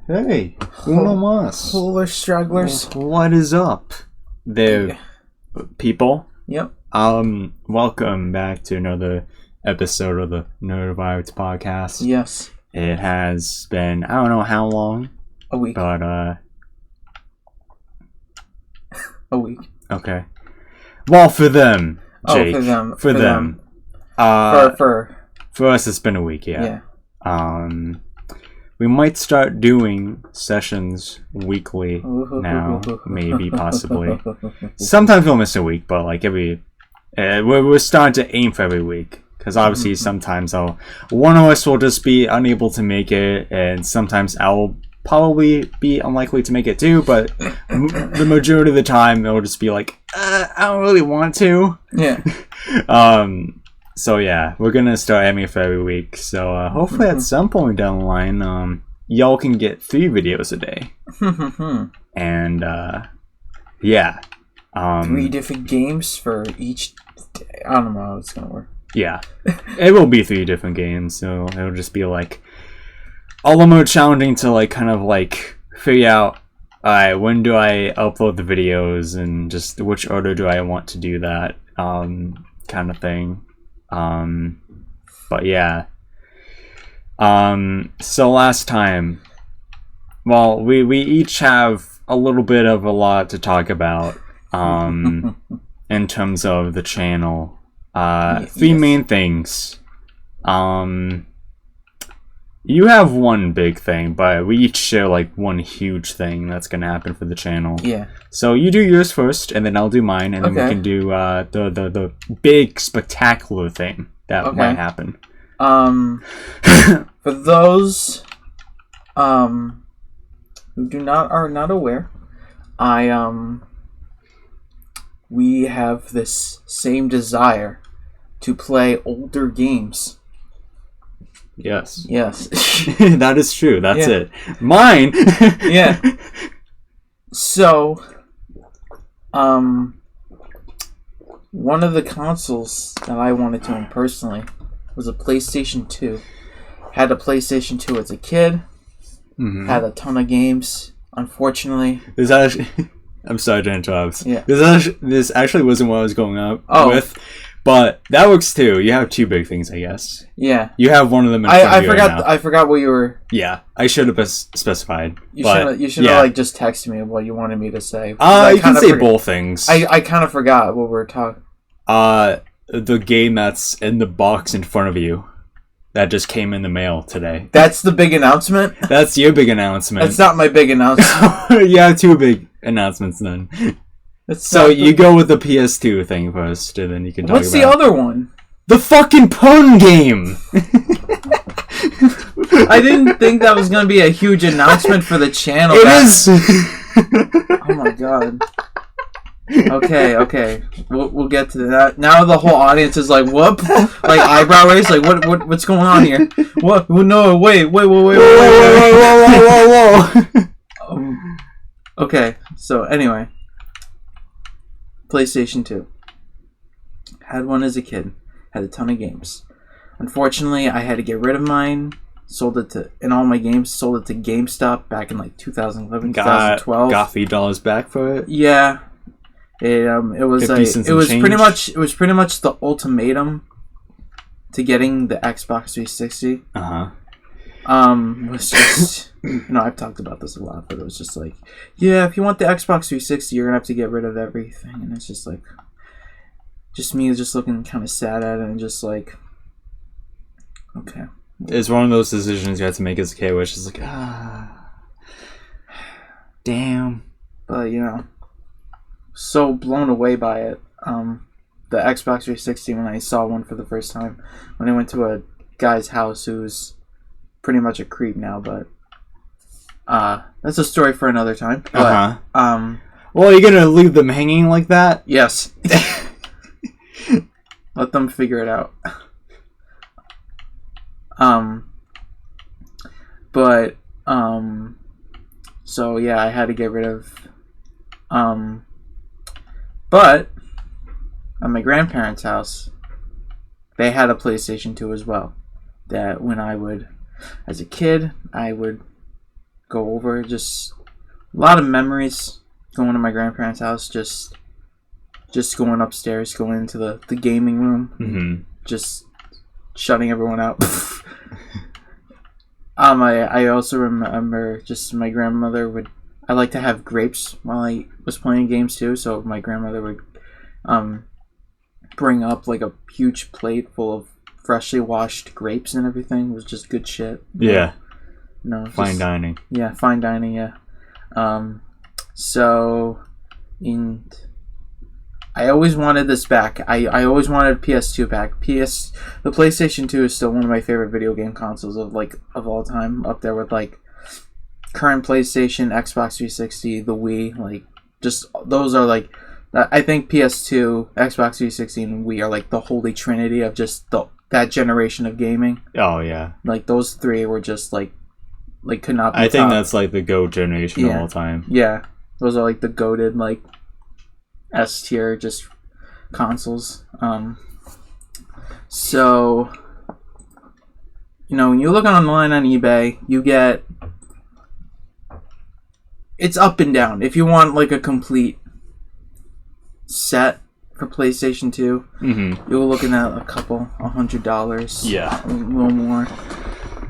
Hey, uno más. Polar stragglers. What is up there, people? Yep. Welcome back to another episode of the NerdVibed podcast. Yes. It has been, I don't know how long. A week. But, A week. okay. Well, for them, Jake. Oh, for them. For them. For us, it's been a week, yeah. We might start doing sessions weekly now, maybe, possibly. Sometimes we'll miss a week, but like we're starting to aim for every week. Because obviously sometimes one of us will just be unable to make it, and sometimes I'll probably be unlikely to make it too, but the majority of the time it'll just be like, I don't really want to. Yeah. So yeah, we're gonna start aiming for every week. So hopefully at some point down the line, y'all can get 3 videos a day. And yeah. 3 different games for each day. I don't know how it's gonna work. Yeah. It will be 3 different games, so it'll just be like all the more challenging to like kind of like figure out, alright, when do I upload the videos and just which order do I want to do that, kind of thing. But yeah. So last time, well, we each have a little bit of a lot to talk about, in terms of the channel. 3 main things. You have one big thing, but we each share like one huge thing that's gonna happen for the channel. Yeah. So you do yours first, and then I'll do mine, and then we can do the big spectacular thing that might happen. For those who are not aware, we have this same desire to play older games. Yes. That is true. That's it. Mine. Yeah. So, one of the consoles that I wanted to own personally was a PlayStation 2. Had a PlayStation 2 as a kid. Mm-hmm. Had a ton of games. Unfortunately, there's actually. I'm sorry to interrupt. Yeah. This actually wasn't what I was going up with. But that works too. You have 2 big things, I guess. Yeah. You have one of them in front of you forgot. right now. I forgot what you were. Yeah, I should have specified. You should have like just texted me what you wanted me to say. You can say both things. I kind of forgot what we were talking. The game that's in the box in front of you, that just came in the mail today. That's the big announcement. That's your big announcement. That's not my big announcement. You have 2 big announcements then. So you go with the PS2 thing first, and then you can talk about... What's the other one? The fucking pun game! I didn't think that was going to be a huge announcement for the channel. It is! Oh my god. Okay. We'll get to that. Now the whole audience is like, whoop! Like, eyebrow raise, like, what's going on here? What? No, wait. Whoa. Okay, so anyway. PlayStation 2. Had one as a kid. Had a ton of games. Unfortunately, I had to get rid of mine. Sold it to GameStop back in like 2011, 2012. Got $3 back for it? Yeah. It was pretty much the ultimatum to getting the Xbox 360. Was just, I've talked about this a lot, but it was just like, yeah, if you want the Xbox 360, you're gonna have to get rid of everything, and it's just like, just me just looking kind of sad at it, and just like, okay. It's one of those decisions you have to make as a kid, which is like, damn. But so blown away by it. The Xbox 360, when I saw one for the first time, when I went to a guy's house who's pretty much a creep now, but that's a story for another time. But, well, you're gonna leave them hanging like that? Yes. Let them figure it out. So yeah, I had to get rid of but at my grandparents' house, they had a PlayStation 2 as well. That when I would, as a kid, I would go over. Just a lot of memories going to my grandparents' house. Just going upstairs, going into the gaming room, just shutting everyone out. I also remember just my grandmother would. I like to have grapes while I was playing games too. So my grandmother would bring up like a huge plate full of freshly washed grapes and everything. It was just good shit. Yeah. No. Fine dining. Yeah, fine dining. Yeah. I always wanted this back. I always wanted a PS2 back. The PlayStation 2 is still one of my favorite video game consoles of all time. Up there with like current PlayStation, Xbox 360, the Wii. Like, just those are like. I think PS2, Xbox 360, and Wii are like the holy trinity of just that generation of gaming. Oh yeah. Like those three were just like could not be I think topped. that's like the GOAT generation of all time. Yeah. Those are like the goated like S tier just consoles. So when you look online on eBay, you get it's up and down. If you want like a complete set for PlayStation 2, you're looking at $100. Yeah. A little more.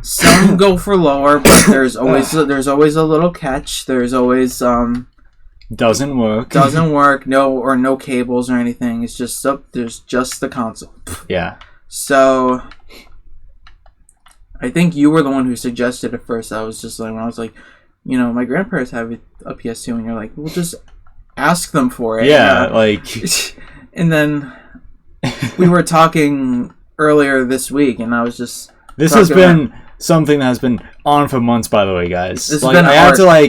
Some go for lower, but there's always a little catch. There's always doesn't work. No cables or anything. It's just there's just the console. Yeah. So I think you were the one who suggested it first. I was just like, when I was like, my grandparents have a PS2, and you're like, we'll just ask them for it. Yeah, like. And then we were talking earlier this week, and I was just. This has been something that has been on for months, by the way, guys. This has been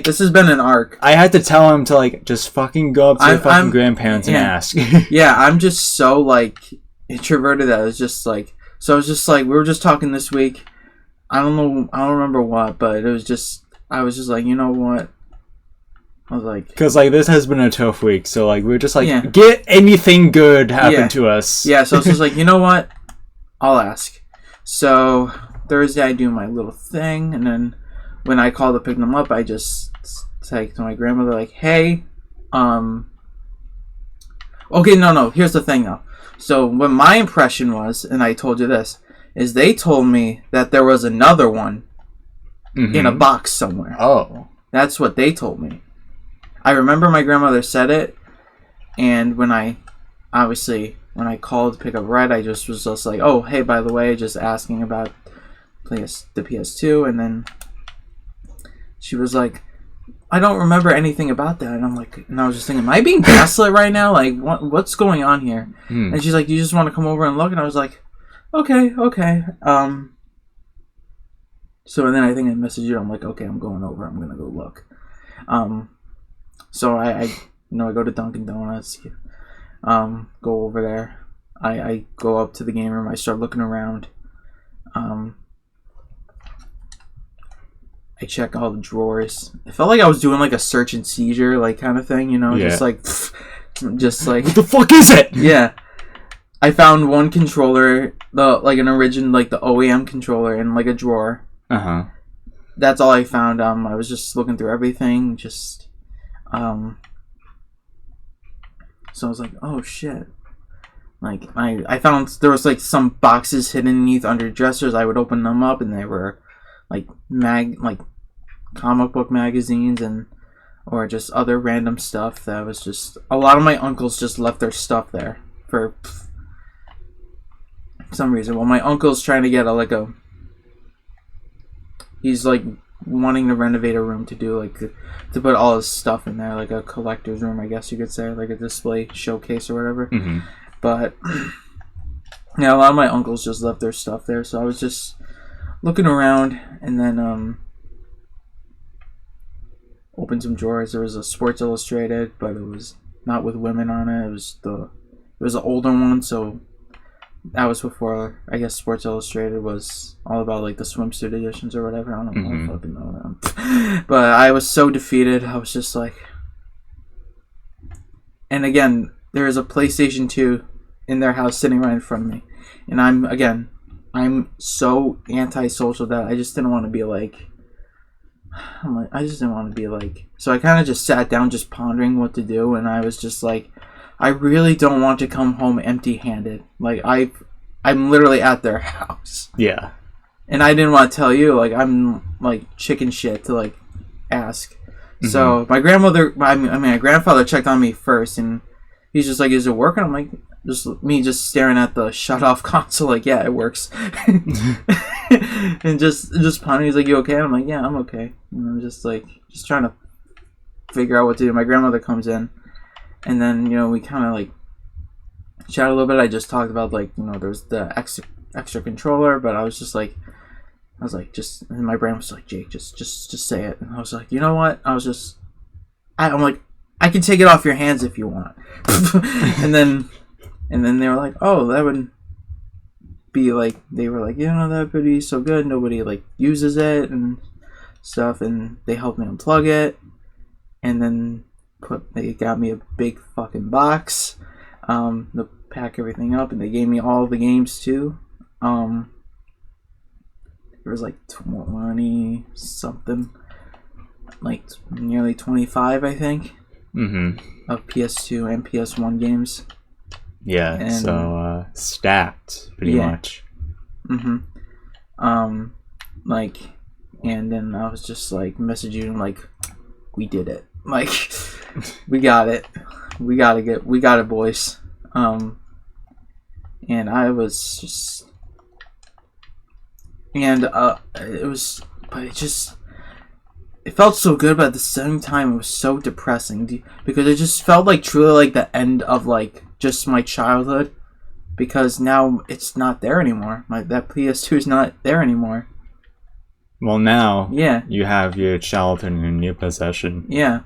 This has been an arc. I had to tell him to like just fucking go up to your fucking grandparents and ask. Yeah, I'm just so like introverted that I was just like. So I was just like, we were just talking this week. I don't remember what, but it was just. I was just like, you know what? I was like... Because, like, this has been a tough week, so, like, we're just like, get anything good happen to us. Yeah, so I was just like, you know what? I'll ask. So, Thursday I do my little thing, and then when I call to pick them up, I just say to my grandmother, like, hey, okay, no, here's the thing, though. So, what my impression was, and I told you this, is they told me that there was another one in a box somewhere. Oh. That's what they told me. I remember my grandmother said it, and when I called to pick up Red, I just was just like, oh, hey, by the way, just asking about the PS2, and then she was like, I don't remember anything about that, and I was just thinking, am I being gaslit right now? Like, what's going on here? And she's like, you just want to come over and look? And I was like, okay. So then I think I messaged you. I'm like, okay, I'm going over. I'm gonna go look. So I go to Dunkin' Donuts, go over there. I go up to the game room. I start looking around. I check all the drawers. It felt like I was doing like a search and seizure like kind of thing, just like what the fuck is it? Yeah. I found one controller, an original, like the OEM controller in like a drawer. That's all I found. I was just looking through everything, so I was like, oh shit. Like I found there was like some boxes hidden underneath under dressers. I would open them up and they were like comic book magazines or just other random stuff that was just a lot of my uncles just left their stuff there for some reason. Well, my uncle's trying to get he's like wanting to renovate a room to put all his stuff in there, like a collector's room, I guess you could say, like a display showcase or whatever. But yeah, a lot of my uncles just left their stuff there, so I was just looking around, and then opened some drawers. There was a Sports Illustrated, but it was not with women on it. It was an older one, so that was before, I guess, Sports Illustrated was all about like the swimsuit editions or whatever. I don't know. I fucking know them. But I was so defeated. I was just like, and again, there is a PlayStation 2 in their house sitting right in front of me, and I'm so antisocial that I just didn't want to be like, I'm like, I just didn't want to be like. So I kind of just sat down, just pondering what to do, and I was just like, I really don't want to come home empty-handed. Like I'm literally at their house. Yeah. And I didn't want to tell you, like, I'm like chicken shit to like ask. Mm-hmm. So my grandfather checked on me first, and he's just like, "Is it working?" I'm like, just staring at the shut-off console, like, yeah, it works. And just pondering. He's like, "You okay?" I'm like, "Yeah, I'm okay." And I'm just trying to figure out what to do. My grandmother comes in, and then we kind of like chat a little bit. I just talked about like there's the extra controller, but I was like, and my brain was like, "Jake, just say it." And I was like, you know what? I'm like, I can take it off your hands if you want. and then they were like, "Oh, that would be like," they were like, "that would be so good. Nobody like uses it and stuff." And they helped me unplug it, and then they got me a big fucking box to pack everything up, and they gave me all the games too. There was like 20 something, like nearly 25, I think, of PS2 and PS1 games. Yeah, and, so stacked pretty much. Like, and then I was just like messaging like, "We did it! Like, we got it! We got it, boys!" And I was just. And it felt so good, but at the same time it was so depressing because it just felt like truly like the end of like just my childhood, because now it's not there anymore. That PS2 is not there anymore. Well, now you have your childhood in your possession. Yeah.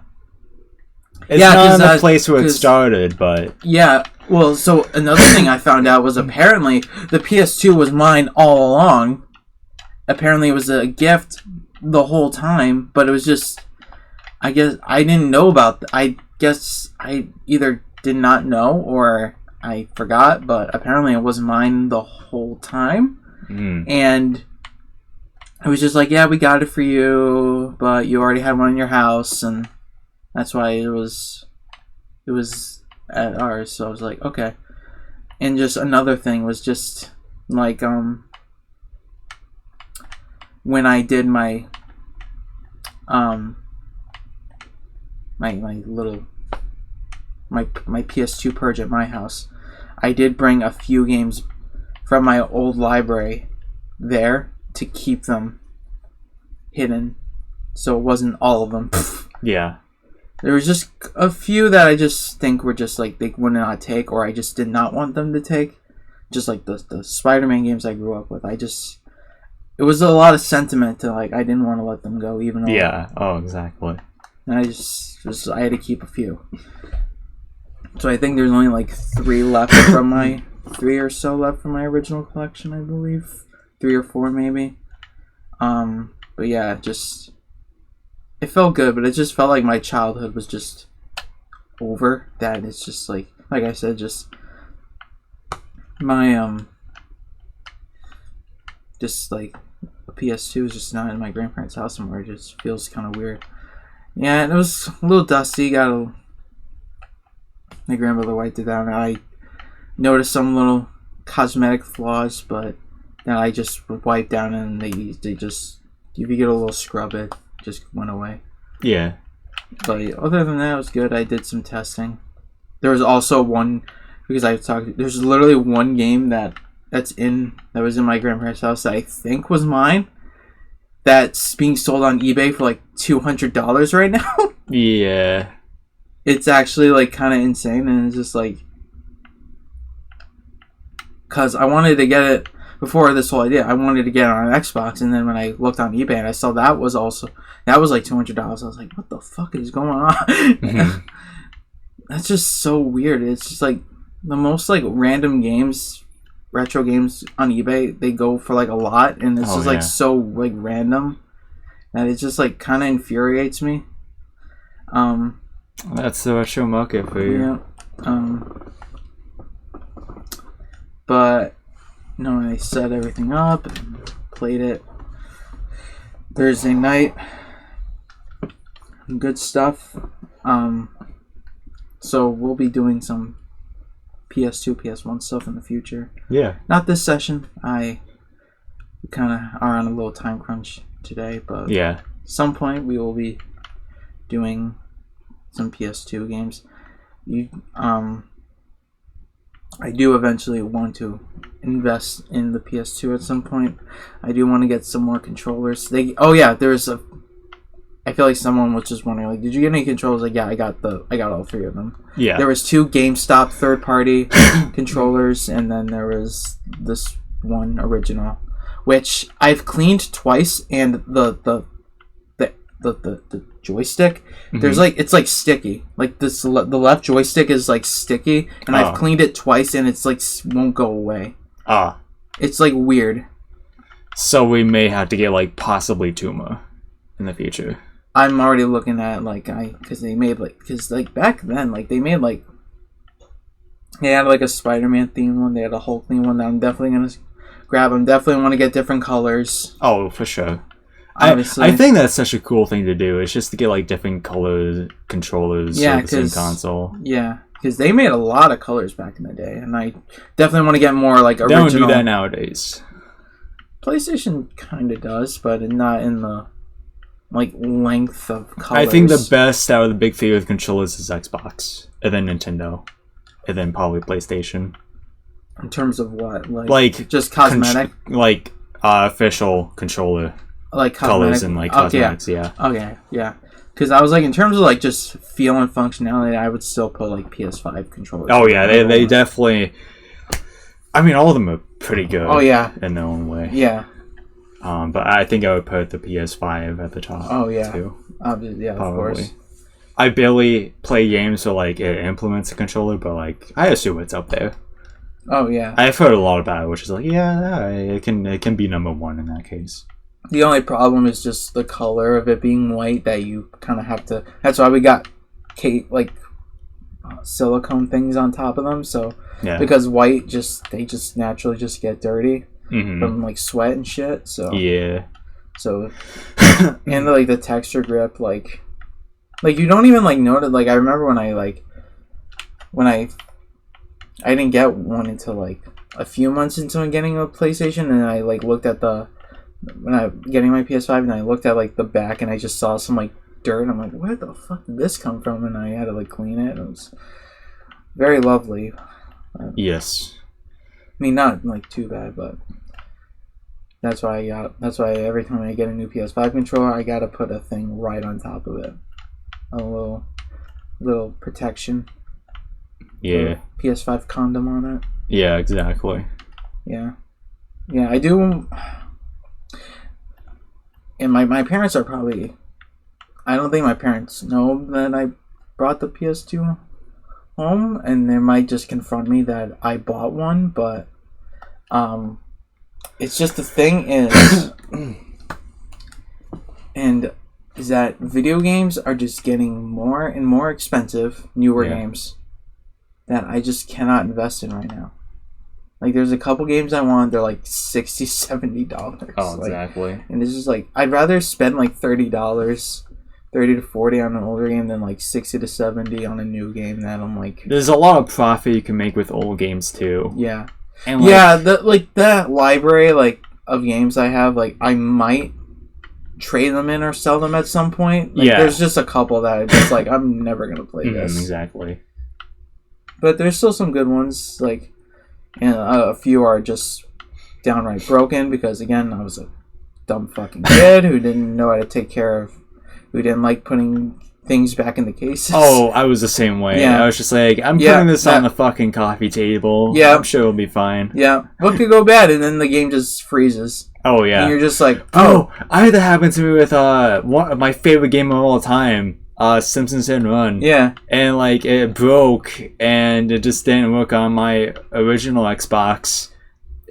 It's not the place where it started, but... Yeah, well, so another thing I found out was apparently the PS2 was mine all along. Apparently it was a gift the whole time, but it was just, I guess I didn't know about I guess I either did not know or I forgot, but apparently it was mine the whole time. And I was just like, "Yeah, we got it for you, but you already had one in your house," and that's why it was at ours. So I was like, okay. And just another thing was just like when I did my my PS2 purge at my house, I did bring a few games from my old library there to keep them hidden, so it wasn't all of them. Yeah. There was just a few that I just think were just like they would not take, or I just did not want them to take. Just like the Spider-Man games I grew up with. It was a lot of sentiment to like I didn't want to let them go, even though. Yeah. Oh, exactly. And I had to keep a few. So I think there's only like 3 left from my 3 or so left from my original collection, I believe. 3 or 4 maybe. But yeah, just it felt good, but it just felt like my childhood was just over. That it's just like I said, just my just like a PS2 is just not in my grandparents' house anymore. It just feels kind of weird. Yeah, and it was a little dusty. My grandmother wiped it down, and I noticed some little cosmetic flaws, but then I just wiped down, and they just, if you get a little scrub, it just went away. Yeah. But other than that, it was good. I did some testing. There was also one, because there's literally one game that was in my grandparents' house that I think was mine, that's being sold on eBay for like $200 right now. Yeah. It's actually like kind of insane, and it's just like, because I wanted to get it before this whole idea. I wanted to get it on an Xbox, and then when I looked on eBay and I saw that was like $200. I was like, what the fuck is going on? Mm-hmm. That's just so weird. It's just like the most like random games, retro games on eBay, they go for like a lot, and it's like so like random that it just like kind of infuriates me. That's the retro market for you. Yeah. But no, I set everything up and played it Thursday night. good stuff. So we'll be doing some PS2, PS1 stuff in the future. Yeah. Not this session. I kind of are on a little time crunch today, but yeah, some point we will be doing some PS2 games. I do eventually want to invest in the PS2 at some point. I do want to get some more controllers. I feel like someone was just wondering, like, did you get any controllers? Like, yeah, I got all 3 of them. Yeah. There was 2 GameStop third-party controllers, and then there was this one original, which I've cleaned twice, and the joystick, there's it's like sticky. Like the left joystick is like sticky, and I've cleaned it twice, and it's like won't go away. It's like weird. So we may have to get like possibly 2 more in the future. I'm already looking at because back then they had like a Spider-Man themed one, they had a Hulk themed one that I'm definitely gonna grab. I'm definitely want to get different colors. Oh, for sure. I think that's such a cool thing to do. It's just to get like different colors controllers for the same console. Yeah, because they made a lot of colors back in the day, and I definitely want to get more like original. They don't do that nowadays. PlayStation kind of does, but not in the length of colors. I think the best out of the big 3 with controllers is Xbox, and then Nintendo, and then probably PlayStation. In terms of what, like just cosmetic, official controller. Like colors and cosmetics, yeah. Okay, yeah. Because I was in terms of just feel and functionality, I would still put PS5 controllers. Oh yeah, they definitely. I mean, all of them are pretty good. Oh yeah, in their own way. Yeah. But I think I would put the PS5 at the top. Oh yeah, too. Yeah, of course. I barely play games so it implements a controller, but I assume it's up there. Oh yeah. I've heard a lot about it, which is it can be number 1 in that case. The only problem is just the color of it being white that you kind of have to... That's why we got silicone things on top of them. So because white they just naturally just get dirty from sweat and shit. So yeah. So and the texture grip you don't even notice. I remember when I didn't get one until a few months into getting a PlayStation, and I looked at when I getting my PS5, and I looked at the back, and I just saw some dirt, and I'm like, where the fuck did this come from? And I had to clean it. It was very lovely. Yes. I mean, not too bad, but that's why every time I get a new PS5 controller, I gotta put a thing right on top of it, a little protection. Yeah. PS5 condom on it. Yeah, exactly. Yeah, I do. And my parents are probably... I don't think my parents know that I brought the PS2 home, and they might just confront me that I bought one, but it's just the thing is... and is that video games are just getting more and more expensive, newer games, that I just cannot invest in right now. There's a couple games I want, they're $60, $70. Oh, exactly. And it's just I'd rather spend $30, $30 to $40 on an older game than $60 to $70 on a new game that I'm There's a lot of profit you can make with old games too. Yeah. And that library of games I have, I might trade them in or sell them at some point. There's just a couple that are just I'm never gonna play this. Exactly. But there's still some good ones, and a few are just downright broken because, again, I was a dumb fucking kid who didn't know how to take care of, who didn't like putting things back in the cases. Oh, I was the same way. Yeah. I was just I'm putting this on the fucking coffee table. Yeah. I'm sure it'll be fine. Yeah. What could go bad? And then the game just freezes. Oh, yeah. And you're just I had that happen to me with one of my favorite game of all time. Simpsons Hit and Run. Yeah. And it broke and it just didn't work on my original Xbox.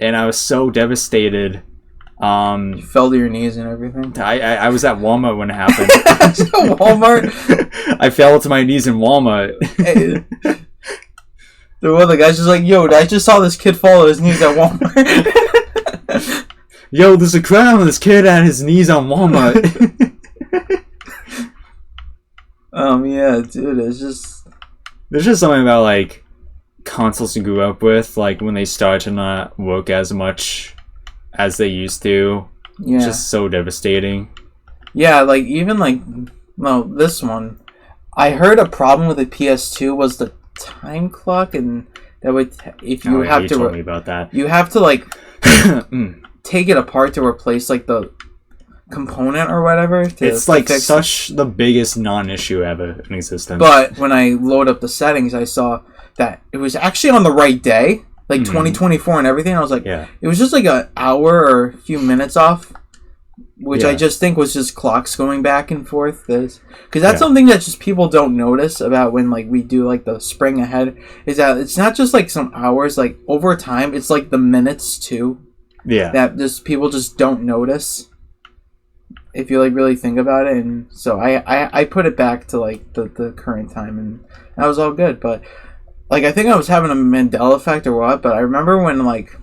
And I was so devastated. You fell to your knees and everything? I was at Walmart when it happened. Walmart? I fell to my knees in Walmart. The guy's just yo, I just saw this kid fall to his knees at Walmart. Yo, there's a crowd of this kid at his knees on Walmart. Yeah, dude, it's just... There's just something about, like, consoles you grew up with, like, when they start to not work as much as they used to. Yeah. It's just so devastating. Yeah, like, even, like... No, this one. I heard a problem with the PS2 was the time clock, and that would... If you have you to... told me about that. You have to, like... take it apart to replace, like, the component or whatever. It's like such the biggest non-issue ever in existence. But when I load up the settings, I saw that it was actually on the right day, like 2024 and everything. I was like, it was just like an hour or a few minutes off, which I just think was just clocks going back and forth. Because that's something that just people don't notice about when like we do like the spring ahead, is that it's not just like some hours, like over time, it's like the minutes too. Yeah. That just people just don't notice. If you like really think about it, and so I put it back to like the current time, and that was all good. But like I think I was having a Mandela effect or what. But I remember when like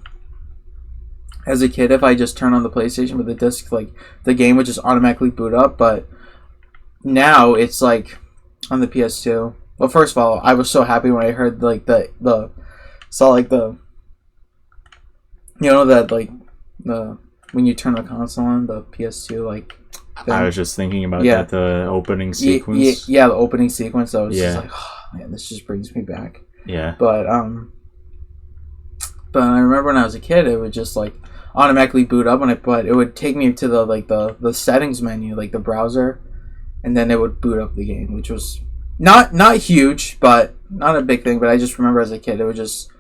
as a kid, if I just turn on the PlayStation with the disc, like the game would just automatically boot up. But now it's like on the PS2. Well, first of all, I was so happy when I heard like the saw like the that like the. When you turn the console on, the PS2, like... thing. I was just thinking about that, the opening sequence. Yeah, the opening sequence. I was just like, oh, man, this just brings me back. Yeah. But I remember when I was a kid, it would just, like, automatically boot up on it, but it would take me to the settings menu, like the browser, and then it would boot up the game, which was not huge, but not a big thing, but I just remember as a kid, it would just,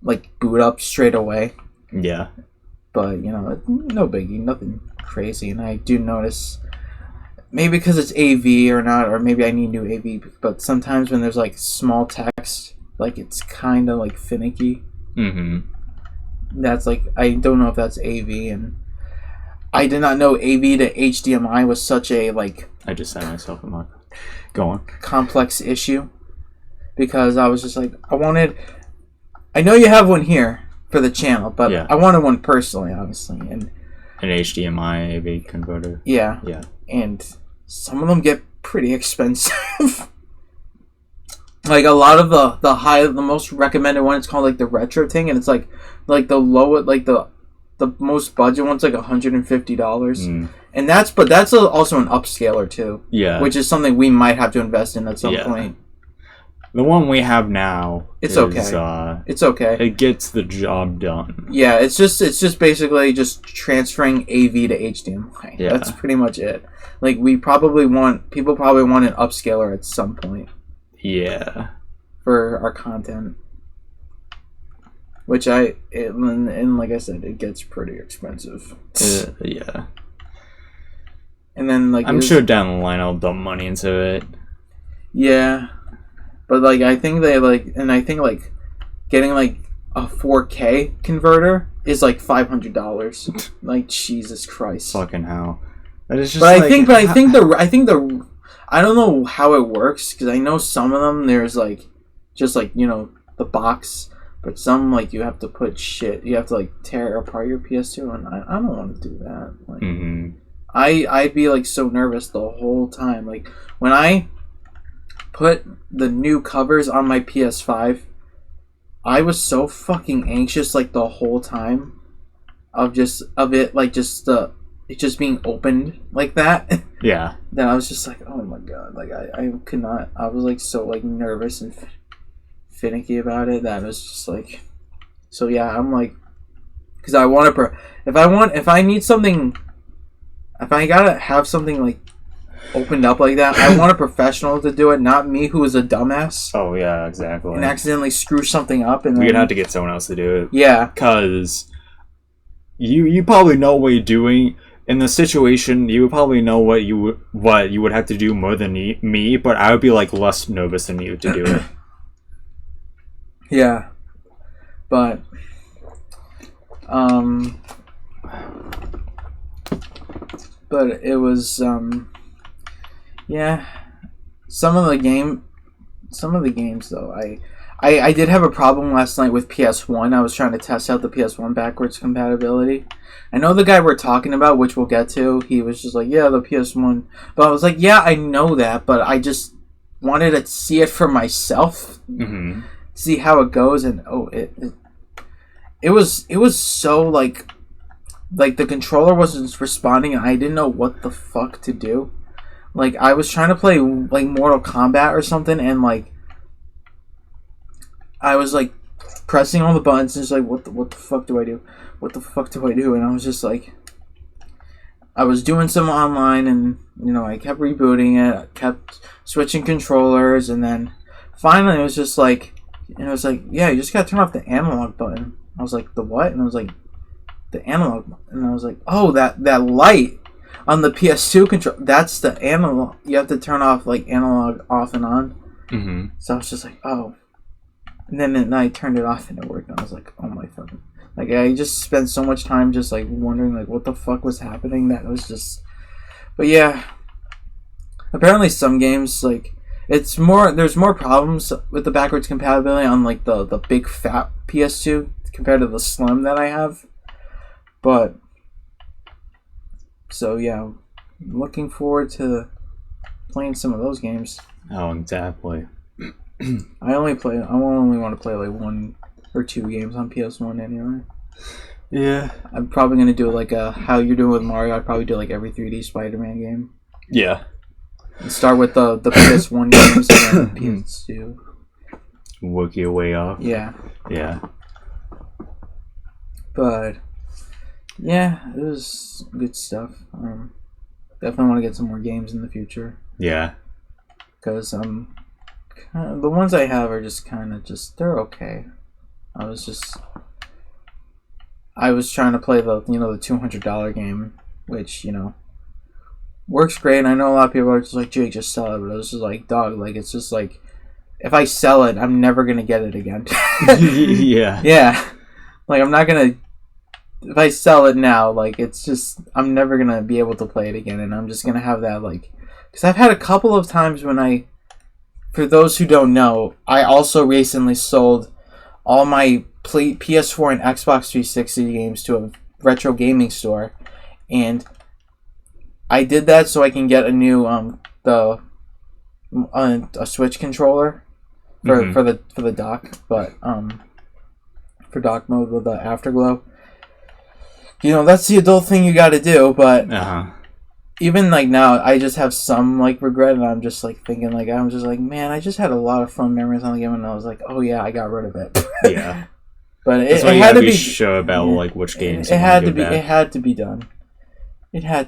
like, boot up straight away. Yeah. But, no biggie, nothing crazy. And I do notice, maybe because it's AV or not, or maybe I need new AV, but sometimes when there's, like, small text, like, it's kind of, like, finicky. Mm-hmm. That's, like, I don't know if that's AV, and I did not know AV to HDMI was such a, like... I just set myself a mark. Go on. Complex issue. Because I was just like, I know you have one here for the channel, but I wanted one personally, obviously, and an HDMI AV converter. Yeah. And some of them get pretty expensive. Like a lot of the most recommended one, it's called like the retro thing, and it's like the low, like the most budget one's like $150, and that's also an upscaler too. Yeah. Which is something we might have to invest in at some point. The one we have now, it's okay. It's okay. It gets the job done. Yeah, it's just basically just transferring AV to HDMI. Yeah. That's pretty much it. Like people probably want an upscaler at some point. Yeah. For our content. Which and like I said, it gets pretty expensive. Yeah. And then I'm sure down the line I'll dump money into it. Yeah. But, like, I think getting, like, a 4K converter is, like, $500. Like, Jesus Christ. Fucking hell. That is just I think I don't know how it works, because I know some of them, there's, like, just, like, the box, but some, like, you have to put shit, you have to, like, tear apart your PS2, and I don't want to do that. Like, I'd be, like, so nervous the whole time. Like, when I put the new covers on my PS5, I was so fucking anxious like the whole time of it just being opened like that. Yeah. Then I was just like, oh my god, like I could not. I was like so like nervous and finicky about it that it was just like. So yeah, I'm like, because I want to. If I gotta have something like opened up like that, I want a professional to do it, not me who is a dumbass. Oh yeah, exactly. And accidentally screw something up, and we'd have to get someone else to do it. Yeah, because you probably know what you're doing in the situation. You would probably know what you would have to do more than me, but I would be like less nervous than you to do it. Yeah, but it was yeah. Some of the games though, I did have a problem last night with PS1. I was trying to test out the PS1 backwards compatibility. I know the guy we're talking about, which we'll get to, he was just like, yeah, the PS1. But I was like, yeah, I know that, but I just wanted to see it for myself. Mm-hmm. See how it goes, and it was so, like the controller wasn't responding, and I didn't know what the fuck to do. Like, I was trying to play, like, Mortal Kombat or something, and, like, I was, like, pressing all the buttons, and it's like, what the fuck do I do? What the fuck do I do? And I was just, like, I was doing some online, and, you know, I kept rebooting it, I kept switching controllers, and then finally it was just, like, and it was like, yeah, you just gotta turn off the analog button. I was like, the what? And I was like, the analog button. And I was like, oh, that light on the PS2 control, that's the analog. You have to turn off, like, analog off and on. Mm-hmm. So I was just like, oh. And then I turned it off and it worked. And I was like, oh my fucking. Like, I just spent so much time just, like, wondering, like, what the fuck was happening. That was just. But yeah. Apparently some games, like, there's more problems with the backwards compatibility on, like, the big fat PS2 compared to the slim that I have. But. So yeah. I'm looking forward to playing some of those games. Oh, exactly. I only want to play like 1 or 2 games on PS1 anyway. Yeah. I'm probably going to do like how you're doing with Mario. I'd probably do like every 3D Spider-Man game. Yeah. And start with the PS1 games and then PS2. Work your way up. Yeah. Yeah. But yeah, it was good stuff. Definitely want to get some more games in the future. Yeah. Because the ones I have are just kind of they're okay. I was trying to play the $200 game, which, you know, works great. And I know a lot of people are just like, Jake, just sell it. But I was just like, dog, like, it's just like, if I sell it, I'm never going to get it again. Yeah. Yeah. Like, I'm not going to, if I sell it now, like, it's just, I'm never going to be able to play it again. And I'm just going to have that, like, because I've had a couple of times when for those who don't know, I also recently sold all my PS4 and Xbox 360 games to a retro gaming store, and I did that so I can get a new a Switch controller for the dock, but for dock mode with the Afterglow. You know, that's the adult thing you got to do, but. Even, like, now, I just have some, like, regret, and I'm just, like, thinking, like, I'm just like, man, I just had a lot of fun memories on the game, and I was like, oh, yeah, I got rid of it. Yeah. But it had to be sure about, like, which games it had to be done. It had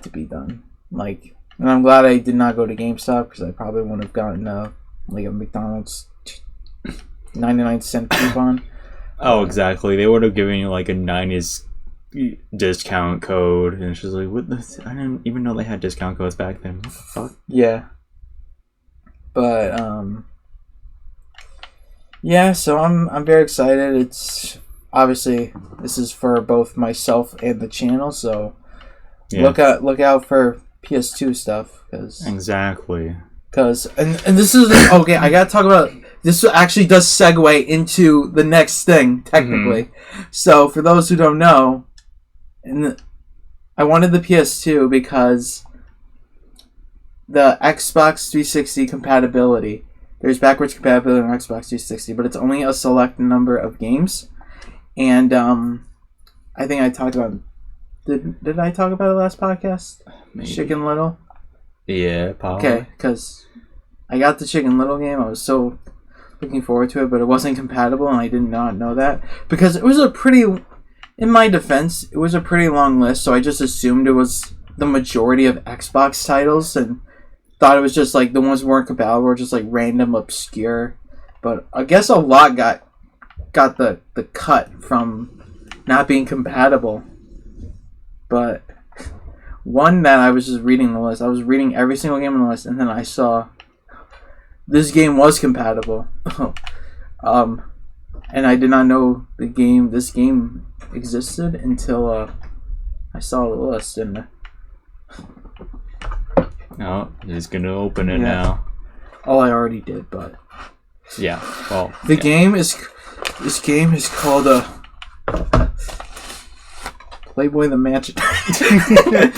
to be done. Like, and I'm glad I did not go to GameStop, because I probably wouldn't have gotten, like, a McDonald's 99-cent coupon. Oh, exactly. They would have given you, like, a 90s discount code, and she's like, what the I didn't even know they had discount codes back then. What the fuck? Yeah. But yeah, so I'm very excited. It's obviously this is for both myself and the channel, so yeah. Look out for PS2 stuff, cuz exactly. And this is okay, I got to talk about this. Actually does segue into the next thing technically. Mm-hmm. So for those who don't know, I wanted the PS2 because the Xbox 360 compatibility. There's backwards compatibility on Xbox 360, but it's only a select number of games. And I think I talked about. Did I talk about it last podcast? Maybe. Chicken Little. Yeah, probably. Okay, because I got the Chicken Little game. I was so looking forward to it, but it wasn't compatible, and I did not know that because it was in my defense, it was a pretty long list, so I just assumed it was the majority of Xbox titles and thought it was just like the ones that weren't compatible were just like random obscure. But I guess a lot got the cut from not being compatible. But one that I was just reading the list, I was reading every single game on the list, and then I saw this game was compatible. And I did not know this game existed until I saw the list. And oh, he's gonna open it now. Oh, I already did, but Yeah. Well, this game is called Playboy the Mansion.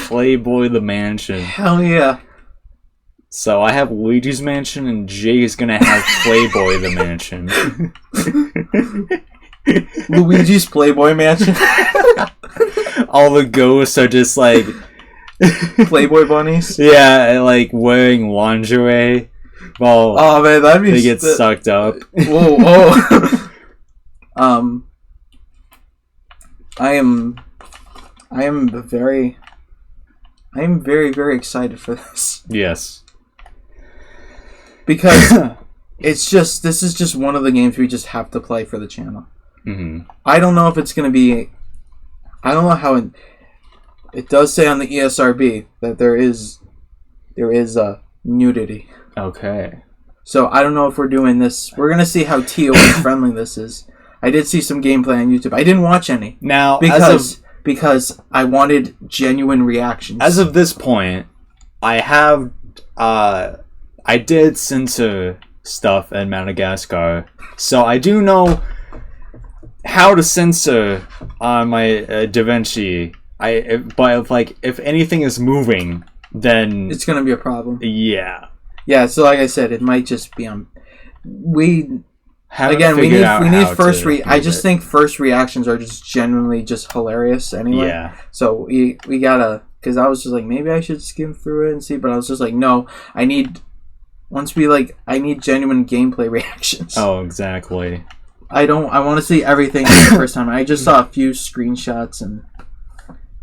Playboy the Mansion. Hell yeah. So I have Luigi's Mansion, and Jay's gonna have Playboy the Mansion. Luigi's Playboy Mansion. All the ghosts are just like Playboy bunnies. Yeah, like wearing lingerie. Well, oh man, that'd be. They get sucked up. Whoa, oh. I am very, very excited for this. Yes. Because this is just one of the games we just have to play for the channel. Mm-hmm. I don't know if it's going to be... I don't know how... It does say on the ESRB that there is nudity. Okay. So I don't know if we're doing this... We're going to see how TOS friendly this is. I did see some gameplay on YouTube. I didn't watch any. Now, because I wanted genuine reactions. As of this point, I have... I did censor stuff in Madagascar, so I do know how to censor on my DaVinci. But if anything is moving, then it's gonna be a problem. Yeah. Yeah. So like I said, it might just be on. We need first. I just think first reactions are just genuinely just hilarious anyway. Yeah. So we gotta, because I was just like, maybe I should skim through it and see, but I was just like, no, I need genuine gameplay reactions. Oh, exactly. I want to see everything the first time. I just saw a few screenshots, and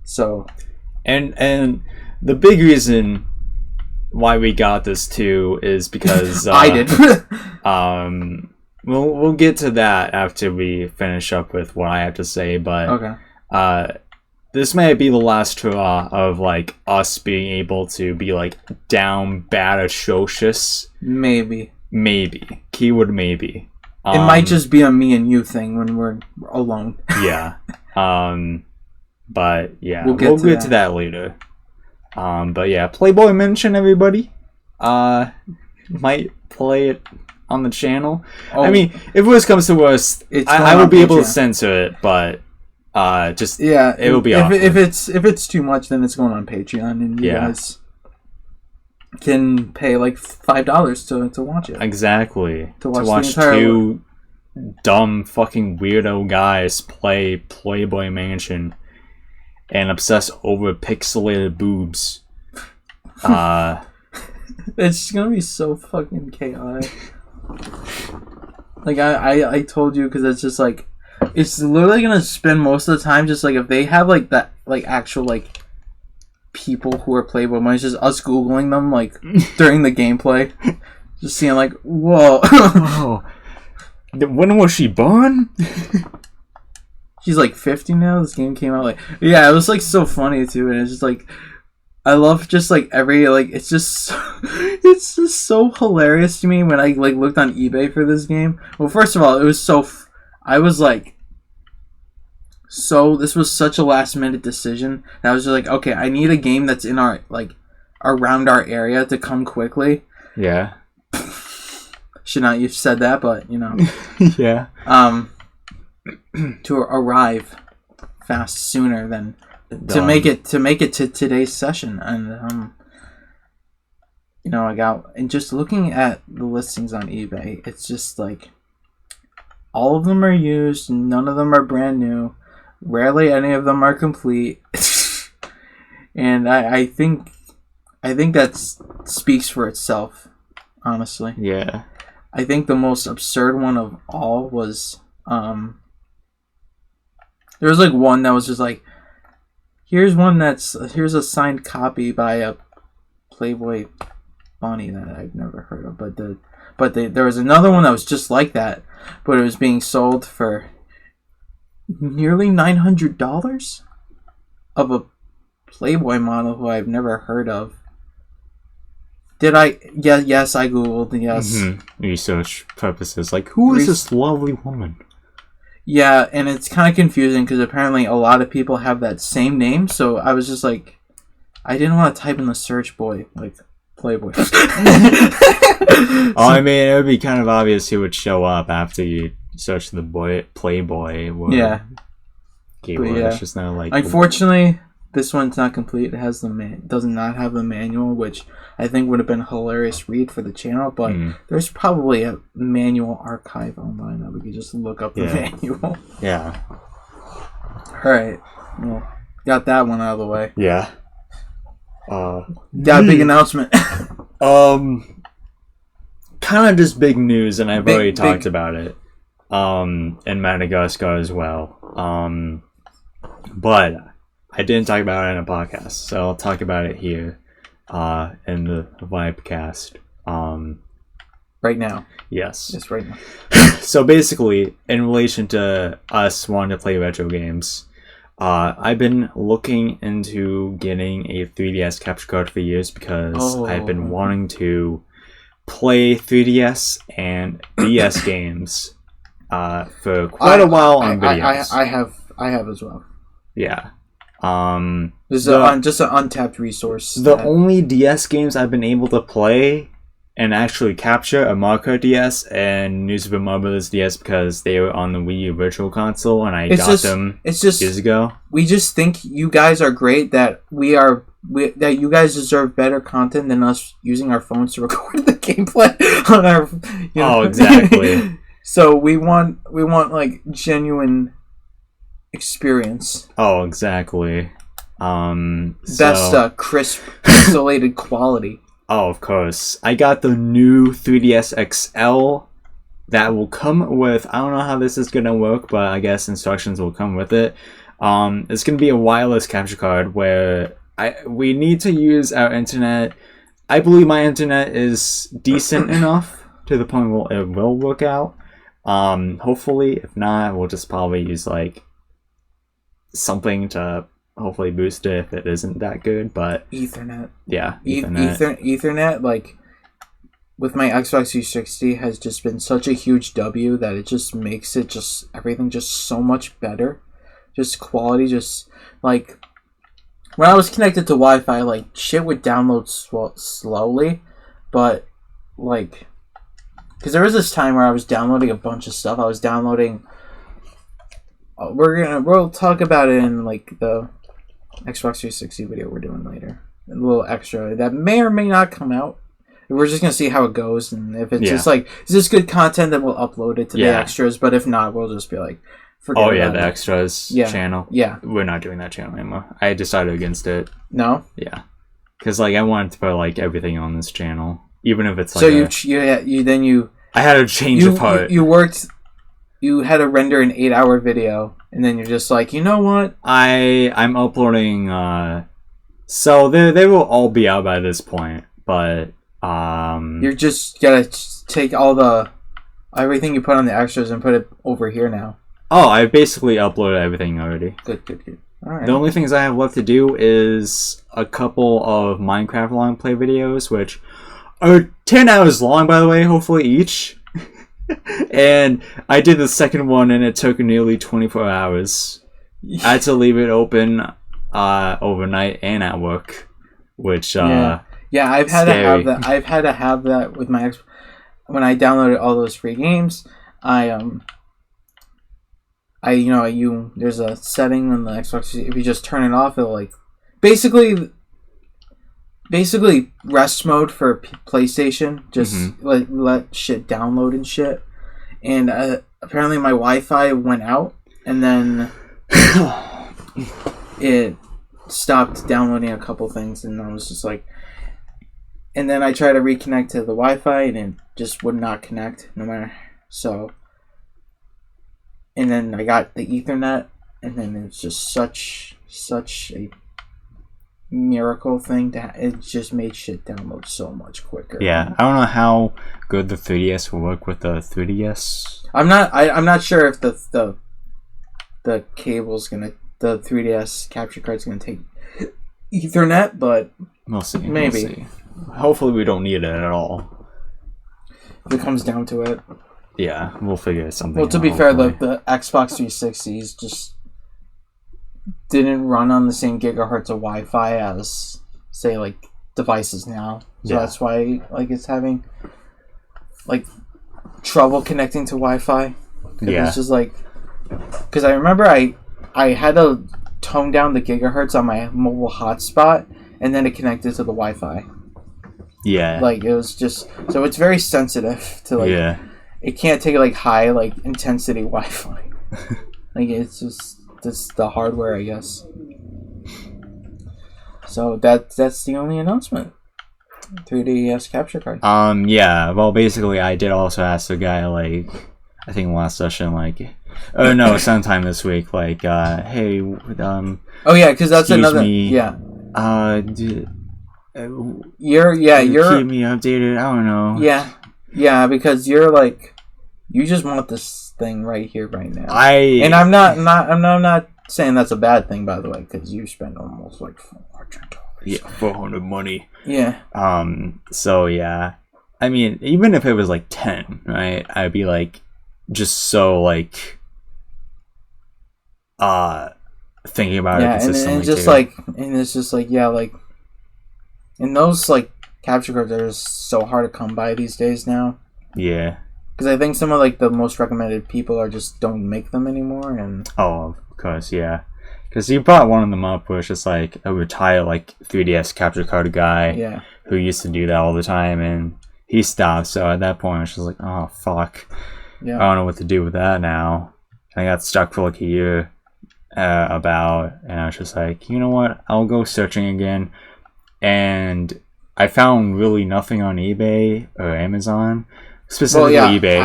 so. And the big reason why we got this too is because I did. We'll get to that after we finish up with what I have to say, but okay. This may be the last straw of like us being able to be like down bad atrocious. Maybe. Keyword maybe. It might just be a me and you thing when we're alone. Yeah. But yeah, we'll get to that later. But yeah, Playboy Mansion, everybody. Might play it on the channel. Oh. I mean, if worse comes to worst, I would be able to censor it, but it will be awkward. If it's too much, then it's going on Patreon, and you guys can pay like $5 to watch it. Exactly. To watch two dumb fucking weirdo guys play Playboy Mansion and obsess over pixelated boobs. It's gonna be so fucking chaotic. Like I told you, because it's just like, it's literally gonna spend most of the time just like, if they have like that, like actual like people who are Playboy Bunnies, just us googling them like during the gameplay, just seeing like, whoa. Oh. When was she born? She's like 50 now. This game came out like, yeah, it was like so funny too, and it's just like, I love just like every like, it's just so hilarious to me when I like looked on eBay for this game. Well, first of all, it was I was like, so this was such a last minute decision. And I was just like, okay, I need a game that's in our like around our area to come quickly. Yeah. Should not have said that, but you know. Yeah. To arrive fast sooner than to make it to today's session, and you know, and just looking at the listings on eBay, it's just like all of them are used, none of them are brand new, rarely any of them are complete. And I think that speaks for itself, honestly. Yeah. I think the most absurd one of all was there was like one that was just like, here's a signed copy by a Playboy bunny that I've never heard of, but there was another one that was just like that, but it was being sold for nearly $900 of a Playboy model who I've never heard of. Did I? Yeah, yes, I googled. Yes. Mm-hmm. Research purposes, like, who is this lovely woman? Yeah, and it's kind of confusing because apparently a lot of people have that same name. So I was just like, I didn't want to type in the search boy like Playboy. I mean, it would be kind of obvious who would show up after you search the Playboy. Yeah. Keyword. It's just not like. Unfortunately, this one's not complete. It has does not have the manual, which I think would have been a hilarious read for the channel. But there's probably a manual archive online that we could just look up the manual. Yeah. All right. Well, got that one out of the way. Yeah. Got a big announcement. Kind of just big news, and I've already talked about it. In Madagascar as well. But I didn't talk about it in a podcast, so I'll talk about it here, in the Vibecast. Right now. Yes. Yes, right now. So basically, in relation to us wanting to play retro games, I've been looking into getting a 3DS capture card for years because I've been wanting to play 3DS and DS games for quite a while on videos. I have as well. Yeah. This is just an untapped resource. The only DS games I've been able to play and actually capture are Mario Kart DS and New Super Mario Bros. DS because they were on the Wii U Virtual Console and I got them years ago. We just think you guys are great, that that you guys deserve better content than us using our phones to record the gameplay on our. Oh, exactly. So we want like genuine experience. Oh, exactly. Best crisp pixelated quality. Oh, of course. I got the new 3DS XL that will come with, I don't know how this is going to work, but I guess instructions will come with it. It's going to be a wireless capture card where we need to use our internet. I believe my internet is decent enough to the point where it will work out. Hopefully, if not, we'll just probably use like something to hopefully boost it if it isn't that good, but Ethernet. Yeah, Ethernet, like with my Xbox 360 has just been such a huge W that it just makes it everything just so much better. Just quality, just like when I was connected to Wi-Fi, like shit would download slowly, but like because there was this time where I was downloading a bunch of stuff. I was downloading. We'll talk about it in like the Xbox 360 video we're doing later. A little extra that may or may not come out. We're just gonna see how it goes, and if it's just like, is this good content, then we'll upload it to the extras. But if not, we'll just be like, forget about the it. extras channel. Yeah, we're not doing that channel anymore. I decided against it. No. Yeah, because like I wanted to put like everything on this channel, even if it's like. So I had a change of heart. You had to render an 8-hour video, and then you're just like, you know what? I'm uploading. So they will all be out by this point, but you're just gotta take everything you put on the extras and put it over here now. Oh, I basically uploaded everything already. Good. All right. The only things I have left to do is a couple of Minecraft long play videos, which are 10 hours long, by the way, hopefully each. And I did the second one, and it took nearly 24 hours. I had to leave it open overnight and at work, which I've had to have that. I've had to have that with my when I downloaded all those free games. There's a setting on the Xbox. If you just turn it off, it'll like basically rest mode for PlayStation. Just let shit download and shit. And apparently my Wi-Fi went out, and then it stopped downloading a couple things, and I was just like, and then I tried to reconnect to the Wi-Fi, and it just would not connect, no matter. So, and then I got the Ethernet, and then it's just such a miracle thing it just made shit download so much quicker. Yeah, I don't know how good the 3DS will work with the 3DS. I'm not sure if the cable's gonna, the 3DS capture card's gonna take Ethernet, but we'll see. Maybe. We'll see. Hopefully we don't need it at all. If it comes down to it. Yeah, we'll figure something out. Well, to be fair, the Xbox 360s just didn't run on the same gigahertz of Wi-Fi as, say, like devices now, so that's why like it's having like trouble connecting to Wi-Fi. It's just like, because I remember I had to tone down the gigahertz on my mobile hotspot, and then it connected to the Wi-Fi. Yeah, like it was just, so it's very sensitive to like it can't take like high like intensity Wi-Fi. Like it's just the hardware, I guess. So that's the only announcement. 3DS capture card. Yeah. Well, basically, I did also ask the guy, like, I think last session, like, oh no, sometime this week, like, hey, oh yeah, because that's another. Me, yeah. You're keep me updated. I don't know. Yeah, because you're like, you just want this thing right here, right now. I'm not saying that's a bad thing, by the way, because you spend almost like $400. Yeah, 400 money. Yeah. So yeah, I mean, even if it was like 10, right? I'd be like, just so like, thinking about it consistently. And just like, and it's just like, yeah, like, and those like capture cards are just so hard to come by these days now. Yeah. Because I think some of like the most recommended people are just don't make them anymore, and of course, yeah. Because you brought one of them up where it's just like a retired like 3DS capture card guy who used to do that all the time, and he stopped. So at that point, I was just like, oh fuck, I don't know what to do with that now. I got stuck for like a year and I was just like, you know what? I'll go searching again, and I found really nothing on eBay or Amazon, specifically eBay.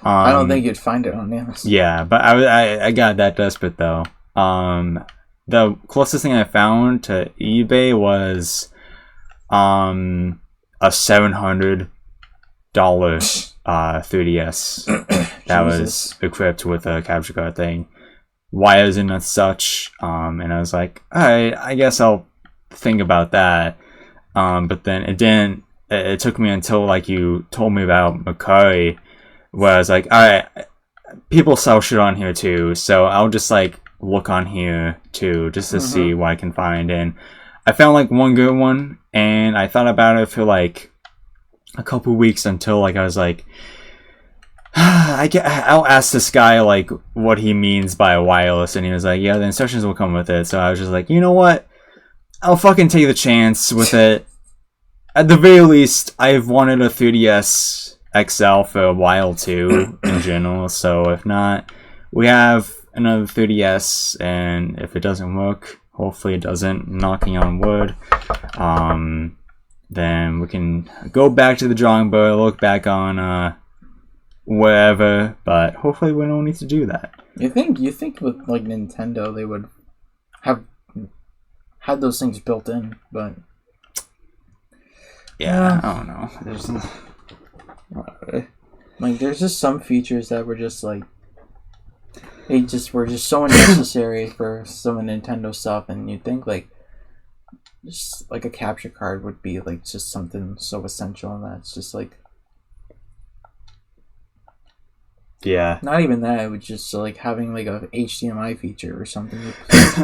I don't think you'd find it on Amazon. Yeah, but I got that desperate though. The closest thing I found to eBay was a $700 3DS that was equipped with a capture card thing, wires in and such. And I was like, alright, I guess I'll think about that. But then it didn't. It took me until like you told me about Mercari, where I was like, alright, people sell shit on here too, so I'll just like look on here too, just to see what I can find. And I found like one good one, and I thought about it for like a couple weeks until like I was like, I'll ask this guy like what he means by wireless, and he was like, yeah, the instructions will come with it. So I was just like, you know what, I'll fucking take the chance with it. At the very least, I've wanted a 3DS XL for a while too in general, so if not, we have another 3DS, and if it doesn't work, hopefully it doesn't, knocking on wood, then we can go back to the drawing board, look back on wherever, but hopefully we don't need to do that. You think with like Nintendo they would have had those things built in, but I don't know. There's just some features that were just like, they just were just so unnecessary for some of Nintendo stuff, and you'd think like just like a capture card would be like just something so essential, and that's just like, not even that. It would just like having like a HDMI feature or something,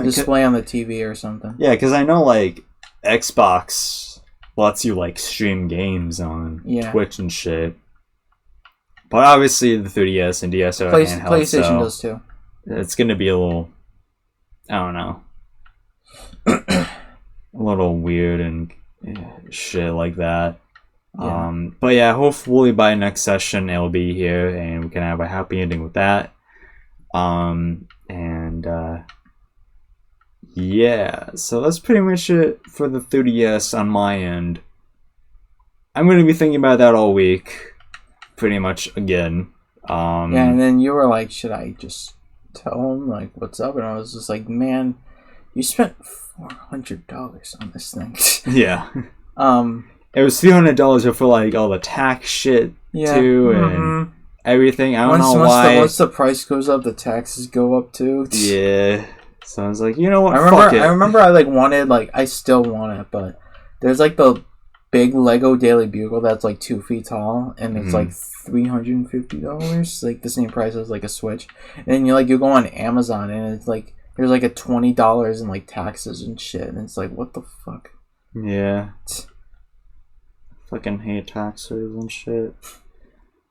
display on the TV or something. Yeah, because I know like Xbox lets you like stream games on Twitch and shit. But obviously the 3DS and DS are handheld, PlayStation does too. It's gonna be a little, I don't know, a little weird and shit like that. But yeah, hopefully by next session it'll be here and we can have a happy ending with that. Yeah, so that's pretty much it for the 3DS on my end. I'm gonna be thinking about that all week, pretty much again. And then you were like, should I just tell him like what's up? And I was just like, man, you spent $400 on this thing. Yeah. It was $300 for like all the tax shit too, and everything. I don't know why. Once the price goes up, the taxes go up too. Yeah. So I was like, you know what? I remember I like wanted, like, I still want it, but there's like the big Lego Daily Bugle that's like 2 feet tall, and it's like $350, like the same price as like a Switch. And then you go on Amazon, and it's like there's like a $20 in like taxes and shit, and it's like, what the fuck? Yeah. Fucking hate taxes and shit.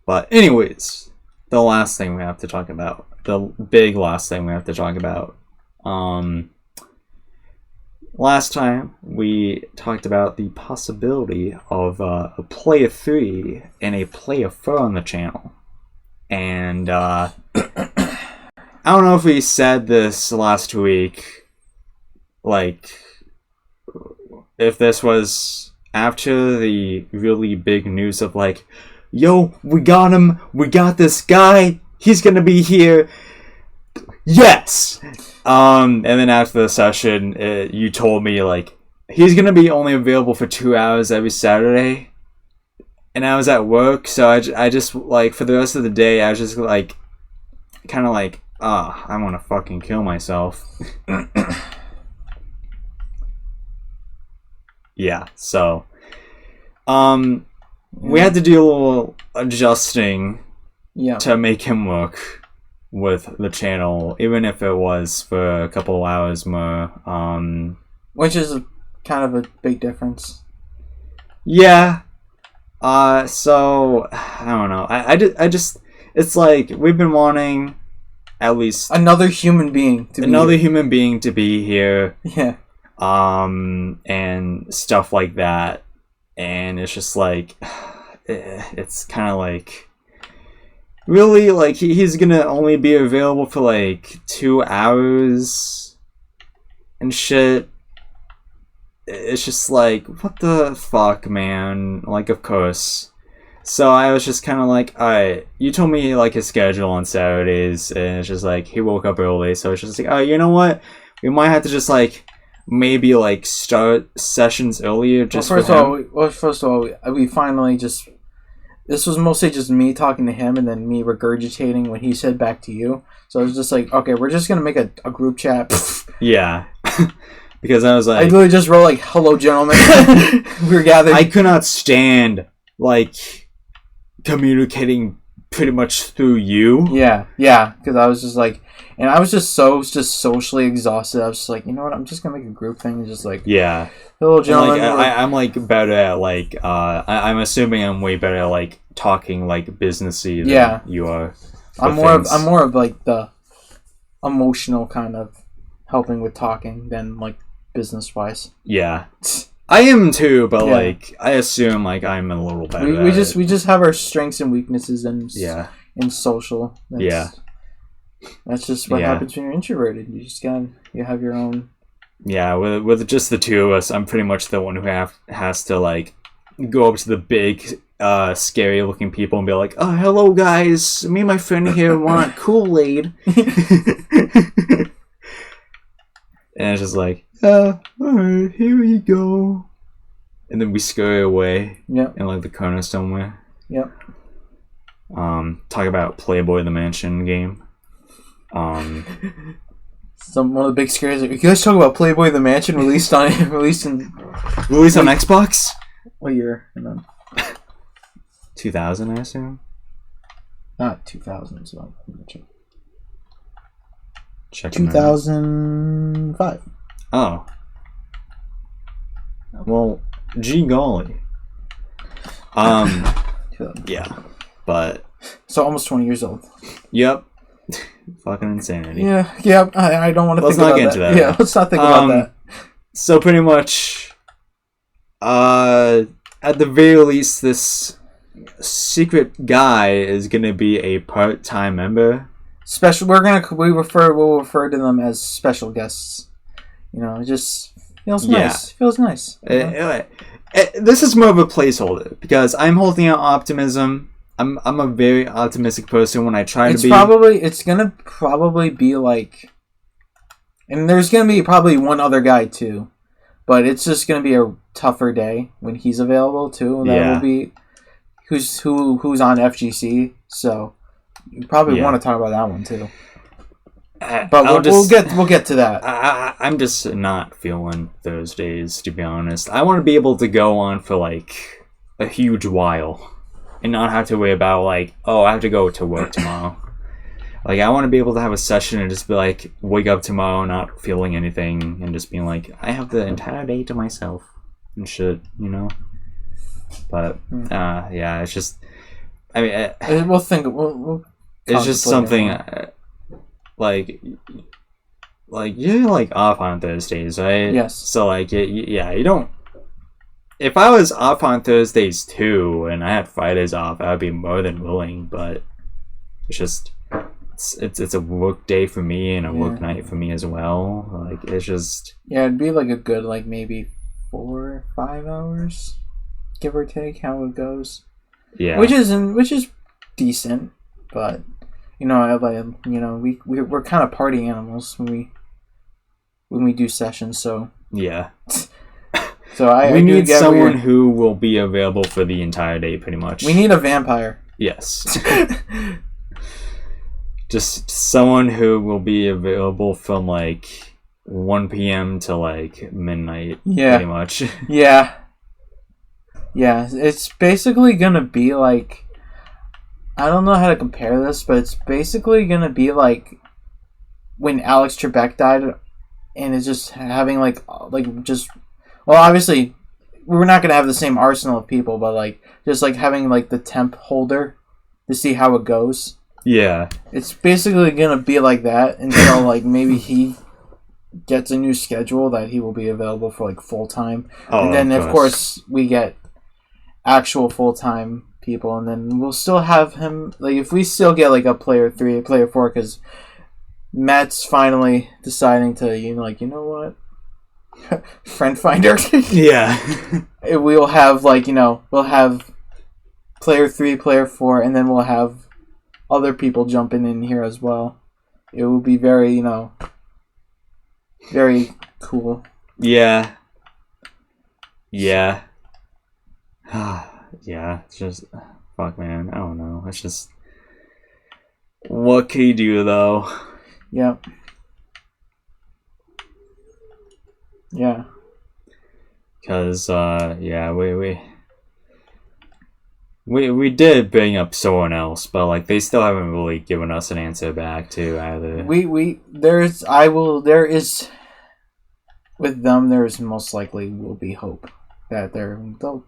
But anyways, the last thing we have to talk about. The big last thing we have to talk about. Last time we talked about the possibility of a player 3 and a player 4 on the channel. And I don't know if we said this last week, like, if this was after the really big news of like, yo, we got him, we got this guy, he's gonna be here, yes! And then after the session, you told me, like, he's gonna be only available for 2 hours every Saturday. And I was at work, so I just, like, for the rest of the day, I was just, like, kind of like, I want to fucking kill myself. Yeah, so, we had to do a little adjusting to make him work with the channel, even if it was for a couple of hours more. Which is kind of a big difference. Yeah. So, I don't know. I just, it's like, we've been wanting at least another human being to be here. Yeah. And stuff like that. And it's just like, it's kind of like, really, like, he's gonna only be available for like 2 hours and shit. It's just like, what the fuck, man? Like, of course. So I was just kind of like, alright, you told me like his schedule on Saturdays, and it's just like, he woke up early, so it's just like, oh, you know what? We might have to just like, maybe like start sessions earlier just first of all, we finally just, this was mostly just me talking to him and then me regurgitating what he said back to you. So I was just like, okay, we're just gonna make a group chat. Yeah. Because I was like, I literally just wrote like, hello gentlemen. We were gathered. I could not stand like communicating pretty much through you. Yeah, because I was just like, and I was just socially exhausted. I was just like, you know what, I'm just gonna make a group thing and just like, yeah, hello gentlemen. Like, I'm like better at like, I'm assuming I'm way better at like talking like businessy than you are. I'm more of like the emotional kind of helping with talking than like business wise. Yeah. I am too, but like I assume like I'm a little better. We just have our strengths and weaknesses in social. That's just what happens when you're introverted. You just you have your own. Yeah, with just the two of us, I'm pretty much the one who has to like go up to the big, scary looking people and be like, "Oh, hello guys, me and my friend here want Kool-Aid," and it's just like, alright, here we go. And then we scurry away in like the corner somewhere. Yep. Talk about Playboy the Mansion game. One of the big scares. You guys talk about Playboy the Mansion released on Xbox? What year? 2000, I assume. Not 2000. So check 2005. Oh. Well, gee golly. Yeah, but so almost 20 years old. Yep. Fucking insanity. Yeah. I don't want to think about that. Let's not get into that. Yeah, let's not think about that. So pretty much, at the very least, this secret guy is gonna be a part-time member. We'll refer to them as special guests. You know, it just feels nice. Feels nice. This is more of a placeholder because I'm holding out optimism. I'm a very optimistic person when I try to be. It's gonna probably be like, and there's gonna be probably one other guy too, but it's just gonna be a tougher day when he's available too. That will be who's on FGC. So you probably want to talk about that one too. But we'll get to that. I'm just not feeling Thursdays, to be honest. I want to be able to go on for like a huge while and not have to worry about like, oh, I have to go to work tomorrow. Like, I want to be able to have a session and just be like, wake up tomorrow not feeling anything and just being like, I have the entire day to myself. and shit, you know. But yeah, it's just. I mean, we'll think. We'll it's just something like you're like off on Thursdays, right? Yes. So like yeah, you don't. If I was off on Thursdays too, and I had Fridays off, I would be more than willing. But it's just it's a work day for me and a work night for me as well. Like it's just it'd be like a good like maybe 4 or 5 hours, give or take, how it goes. Yeah, which is decent, but we're kind of party animals when we do sessions. So yeah. So we need someone who will be available for the entire day, pretty much. We need a vampire. Yes. Just someone who will be available from like 1 p.m. to like midnight, pretty much. Yeah. Yeah, it's basically gonna be like, I don't know how to compare this, but it's basically gonna be like when Alex Trebek died, and it's just having like just. Well, obviously, we're not gonna have the same arsenal of people, but like just like having like the temp holder to see how it goes. Yeah, it's basically gonna be like that until like maybe he gets a new schedule that he will be available for like full time, and then of course we get actual full time people, and then we'll still have him. Like if we still get like a player 3, a player 4, because Matt's finally deciding to you know what. Friend finder. Yeah. We'll have we'll have player 3, player 4, and then we'll have other people jumping in here as well. It will be very very cool. Yeah. Yeah. Yeah, it's just fuck, man. I don't know. It's just what can you do though? Yep. Yeah. Because we did bring up someone else, but like they still haven't really given us an answer back to either. There is with them there is most likely will be hope that they'll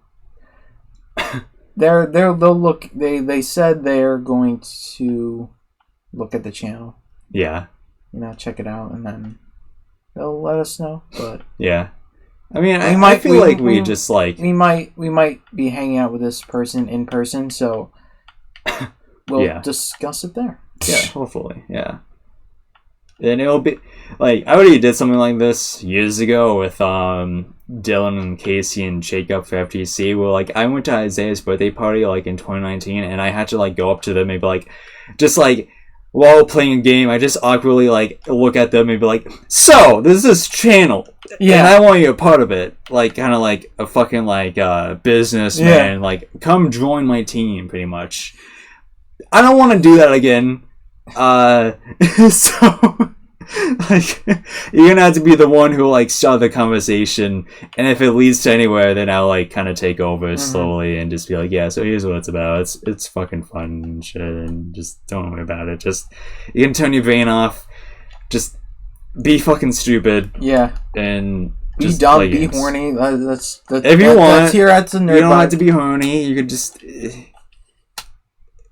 look. They said they're going to look at the channel. Yeah. Check it out, and then they'll let us know. But yeah, I mean, I feel like we just like we might be hanging out with this person in person, so we'll discuss it there. Yeah, hopefully, yeah. And it'll be like I already did something like this years ago with Dylan and Casey and Jacob for FTC. Where like I went to Isaiah's birthday party like in 2019, and I had to like go up to them and be like, just like. While playing a game, I just awkwardly like look at them and be like, "So this is this channel, and I want you a part of it." Like kind of like a fucking like businessman. Like come join my team, pretty much. I don't want to do that again. So like you're gonna have to be the one who like start the conversation, and if it leads to anywhere, then I'll like kind of take over slowly and just be like, yeah, so here's what it's about. It's fucking fun and shit, and just don't worry about it. Just you can turn your brain off, just be fucking stupid, and be dumb, be horny. That's if you want. That's here at the NerdVibed. You don't have to be horny. You could just.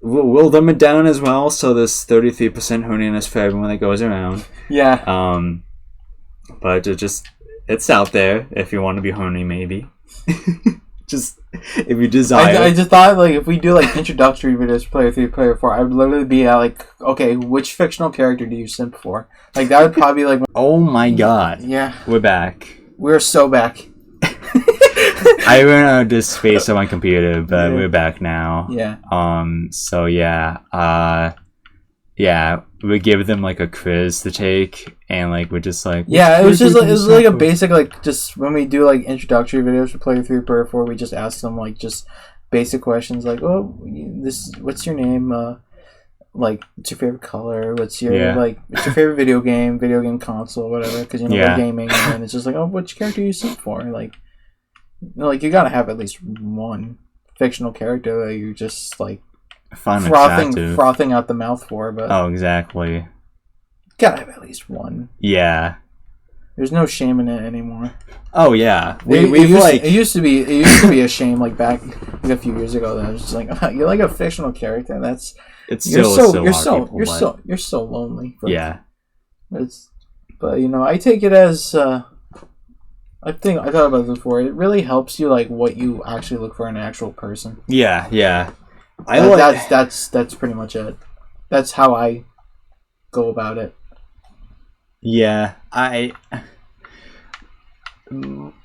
We'll limit down as well, so there's 33% horniness for everyone that goes around. Yeah. But it's out there if you want to be horny, maybe. Just if you desire. I just thought like if we do like introductory videos, player 3, player 4, I would literally be like, okay, which fictional character do you simp for? Like that would probably be like. Oh my god. Yeah. We're back. We're so back. I ran out of this space on my computer, but we're back now. Yeah. So yeah. We give them like a quiz to take, and like we're just like. Yeah, it was like a basic like just when we do like introductory videos for player 3, player 4, we just ask them like just basic questions like, oh, what's your name? Like, what's your favorite color? What's your what's your favorite video game console, whatever? Because we're gaming, and then it's just like, oh, which character you sit for? Like you gotta have at least one fictional character that you just like frothing out the mouth for. But oh, exactly. Gotta have at least one. Yeah. There's no shame in it anymore. Oh yeah, it used to be a shame like back a few years ago. That I was just like, you're like a fictional character. That's you're so lonely. But yeah. But I take it as I thought about this before. It really helps you like what you actually look for in an actual person. Yeah. That's pretty much it. That's how I go about it. Yeah,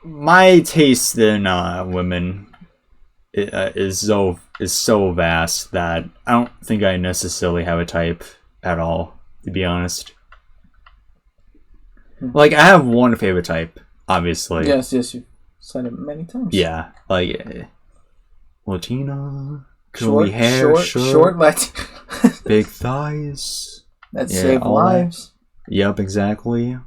my taste in women is so vast that I don't think I necessarily have a type at all, to be honest. Like, I have one favorite type, obviously. Yes, you've said it many times. Yeah, like Latina, curly hair, short Latina, big thighs. That save lives. Yep, exactly. A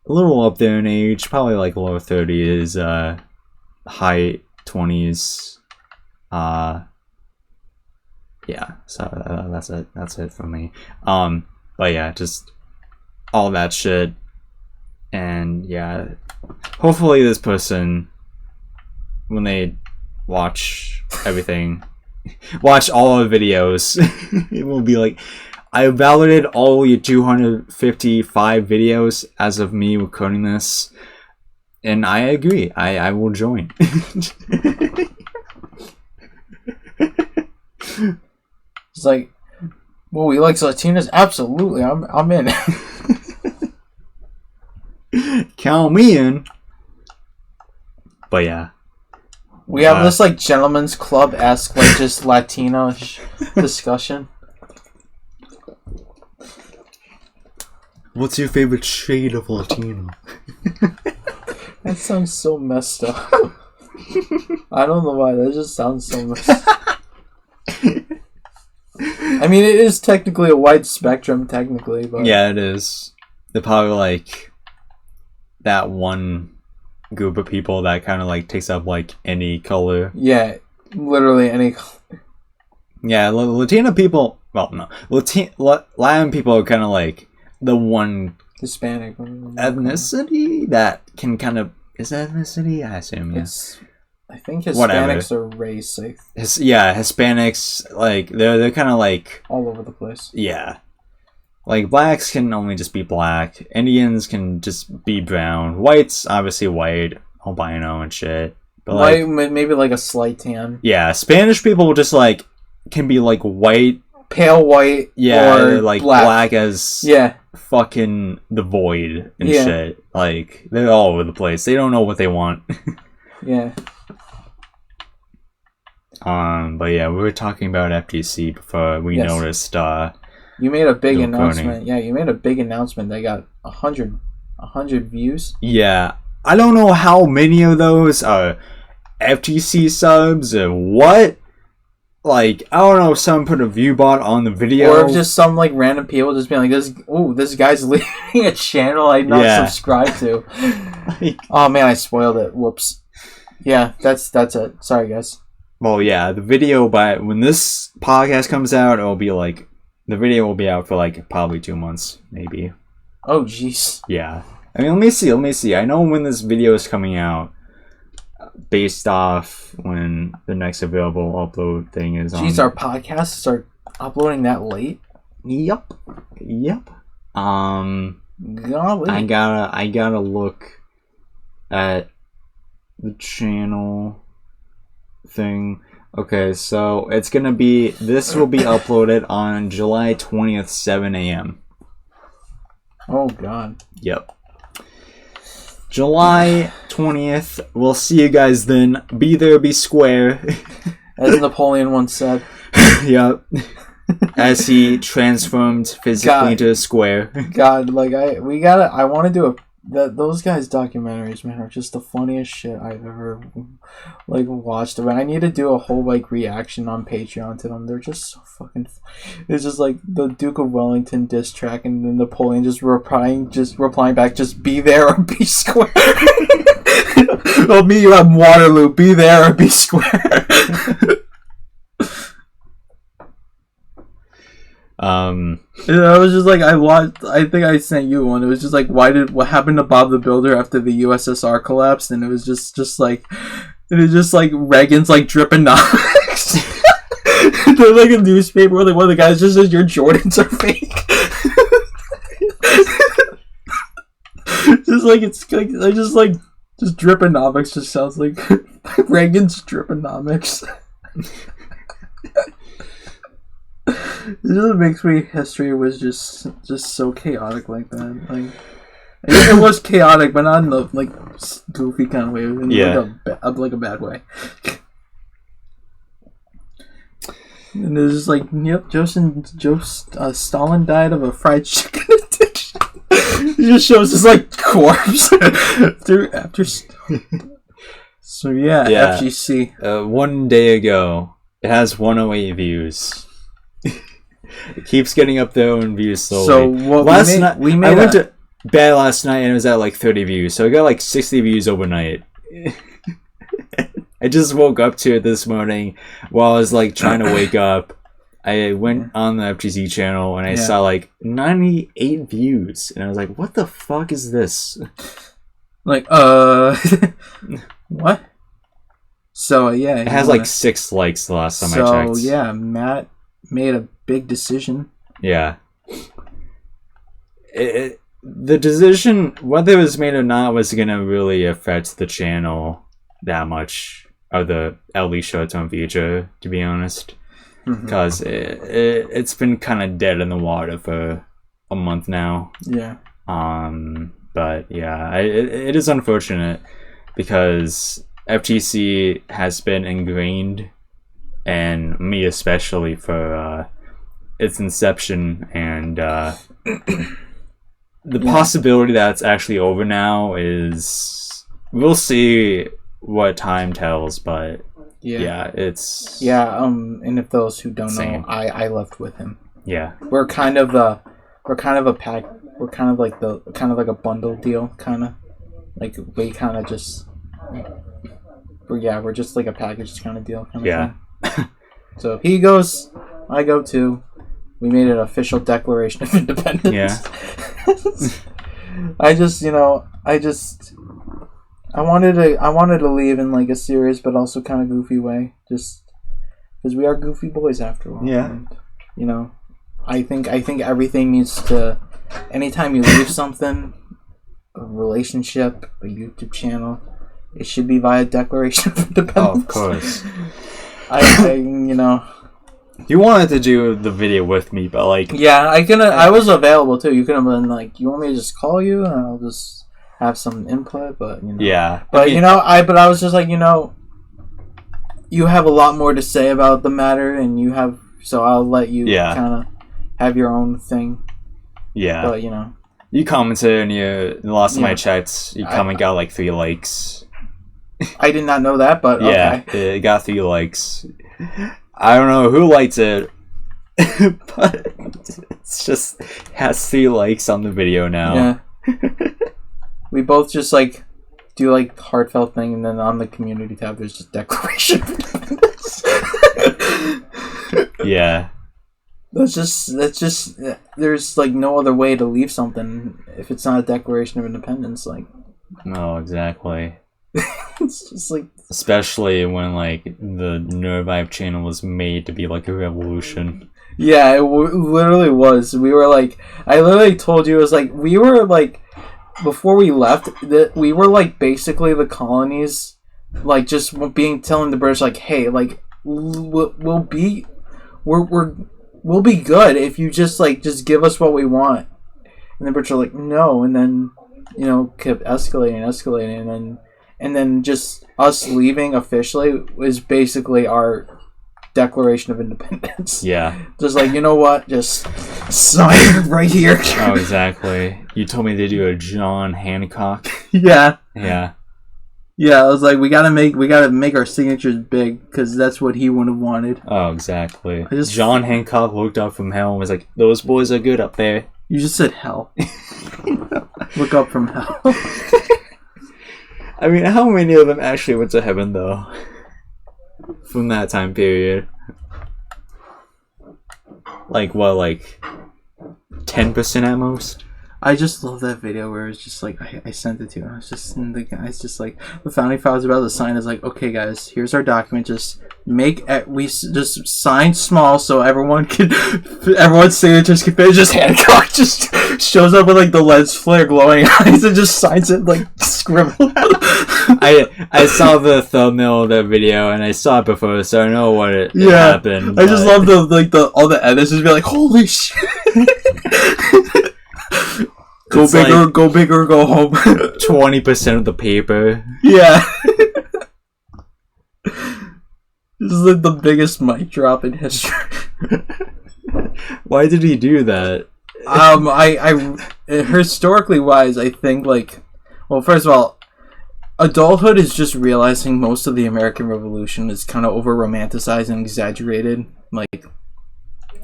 little up there in age, probably like low 30s, high 20s. Yeah, so that's it for me. But yeah, just all that shit. And yeah, hopefully this person, when they watch everything, watch all the videos, it will be like, I validated all your 255 videos as of me recording this, and I agree. I will join. It's like, well, he likes Latinas? Absolutely, I'm in. Count me in. But yeah. We have this like gentleman's club-esque, like just Latino discussion. What's your favorite shade of Latino? That sounds so messed up. I don't know why, that just sounds so messed up. I mean, it is technically a wide spectrum, technically, but... Yeah, it is. They're probably like that one group of people that kind of like takes up like any color. Yeah, literally any color. Yeah, Latino people... Well, no. Latin people are kind of like the one Hispanic ethnicity that can kind of... Is that ethnicity? I assume, yeah. I think Hispanics are race. Hispanics, like, they're kind of like... all over the place. Yeah. Like, blacks can only just be black. Indians can just be brown. Whites, obviously white. Albino and shit. But white, like, maybe like a slight tan. Yeah, Spanish people just, like, can be, like, white. Pale white. Yeah, or like black as... Yeah. Fucking the void and shit. Like, they're all over the place. They don't know what they want. Yeah. But yeah, we were talking about FTC before we noticed, you made a big announcement. Yeah, you made a big announcement. They got 100 views. Yeah. I don't know how many of those are FTC subs or what. Like, I don't know if someone put a view bot on the video. Or if just some, like, random people just being like, this guy's leading a channel I'm not subscribed to. Oh, man, I spoiled it. Whoops. Yeah, that's it. Sorry, guys. Well, yeah, the video, when this podcast comes out, it'll be, like, the video will be out for, like, probably 2 months, maybe. Oh, jeez. Yeah. I mean, let me see. I know when this video is coming out, based off when the next available upload thing is on. Jeez, our podcasts are uploading that late? Yep. Golly. I gotta look at the channel thing. Okay, so it's gonna be, this will be uploaded on July 20th, 7 a.m. Oh, God. Yep. July 20th. We'll see you guys then. Be there, be square. As Napoleon once said. Yep. As he transformed physically into a square. God, like, I want to do those guys' documentaries, man, are just the funniest shit I've ever, like, watched. I need to do a whole, like, reaction on Patreon to them. They're just so fucking... It's just, like, the Duke of Wellington diss track and then Napoleon just replying back, just be there or be square. I'll meet you at Waterloo. Be there or be square. And I was just like, I think I sent you one. It was just like, what happened to Bob the Builder after the USSR collapsed? And it was just like Reagan's like Drippin'-Nomics. They're like a newspaper where like one of the guys just says your Jordans are fake. Just like it's like just Drippin'-Nomics just sounds like Reagan's Drippin'-Nomics. It just makes me history was just so chaotic like that. Like it was chaotic, but not in the like goofy kind of way. In like a bad way. And it's just like, yep, Stalin died of a fried chicken addiction. It just shows his like corpse after. So yeah, FGC. 1 day ago, it has 108 views. It keeps getting up there in views slowly. So what I went to bed last night and it was at like 30 views. So I got like 60 views overnight. I just woke up to it this morning while I was like trying to wake up. I went on the FGC channel and I saw like 98 views and I was like, what the fuck is this? Like, what? So yeah, it has like 6 likes the last time I checked. So yeah, Matt made a big decision. Yeah. The decision, whether it was made or not, was gonna really affect the channel that much, or the at least short-term future, to be honest, because it's been kind of dead in the water for a month now. Yeah. But yeah, it is unfortunate because FGC has been ingrained, and me especially, for its inception, and the possibility that it's actually over now is, we'll see what time tells, but it's and if those who don't know, I left with him. We're kind of a pack. We're kind of like a bundle deal, kind of like we kind of just we're just like a package kind of deal, kind of thing. So if he goes, I go too. We made an official Declaration of Independence. I wanted to leave in like a serious but also kind of goofy way, just because we are goofy boys after all. Yeah. And, you know, I think everything needs to. Anytime you leave something, a relationship, a YouTube channel, it should be via Declaration of Independence. Oh, of course. You wanted to do the video with me, but like... Yeah, I was available too. You could have been like, you want me to just call you and I'll just have some input, but you know. Yeah. But I was just like, you have a lot more to say about the matter, and so I'll let you kind of have your own thing. Yeah. But you commented, and the last time I checked, your comment got like 3 likes. I did not know that, but okay. Yeah, it got 3 likes. I don't know who liked it, but it's just has 3 likes on the video now. Yeah. We both just like do like heartfelt thing, and then on the community tab there's just Declaration. Yeah. That's just there's like no other way to leave something if it's not a Declaration of Independence, like. No, exactly. It's just like, especially when like the NerdVibed channel was made to be like a revolution. Yeah, it literally was. We were like, I literally told you, it was like, we were like, before we left, that we were like basically the colonies, like just telling the British like, hey, like we'll be good if you just give us what we want. And the British are like, no, and then kept escalating, and then just us leaving officially was basically our Declaration of Independence. Yeah. Just like, you know what? Just sign right here. Oh, exactly. You told me to do a John Hancock. Yeah. Yeah. Yeah, I was like, we gotta make our signatures big, because that's what he would have wanted. Oh, exactly. John Hancock looked up from hell and was like, those boys are good up there. You just said hell. Look up from hell. I mean, how many of them actually went to heaven, though? From that time period. like what, like 10% at most. I just love that video where it's just like I sent it to you. I was just and the guy's just like the founding fathers about to sign is like, okay guys, here's our document. Just just sign small so everyone's signatures can fit. Just Hancock just shows up with like the lens flare glowing eyes and just signs it like scribble. I saw the thumbnail of that video and I saw it before, so I know what it happened. I just love all the edits just be like, holy shit. Go bigger, like, go bigger, go home. 20% of the paper. Yeah. This is like the biggest mic drop in history. Why did he do that? I historically wise, I think like, well, first of all, adulthood is just realizing most of the American Revolution is kind of over romanticized and exaggerated. Like,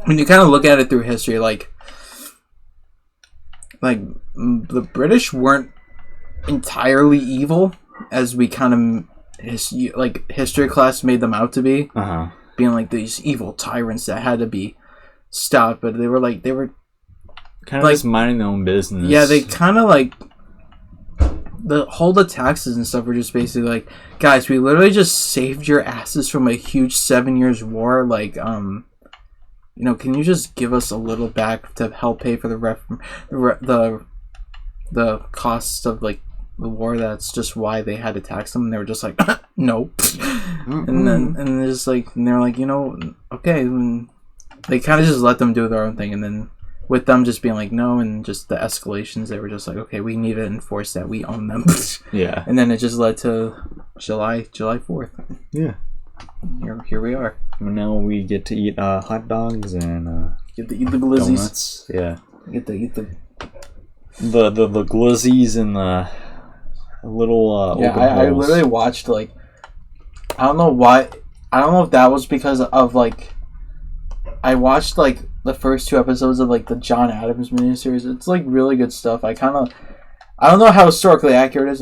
when you kind of look at it through history, like the British weren't entirely evil as we kind of history class made them out to be, being like these evil tyrants that had to be stopped. But they were kind of just minding their own business. Yeah, they kind of like the taxes and stuff were just basically like, guys, we literally just saved your asses from a huge 7 years war. Like, you know, can you just give us a little back to help pay for the costs of like the war? That's just why they had to tax them. And they were just like, nope. And they're like, you know, okay. And they kind of just let them do their own thing. And then with them just being like no, and just the escalations, they were just like, okay, we need to enforce that. We own them. Yeah. And then it just led to July 4th. Yeah. Here we are. Now we get to eat hot dogs and get to eat the glizzies. Donuts. Yeah. Get to eat the glizzies and the little yeah. I literally watched like, I don't know why. I don't know if that was because of like, I watched like the first 2 episodes of like the John Adams miniseries. It's like really good stuff. I don't know how historically accurate it is.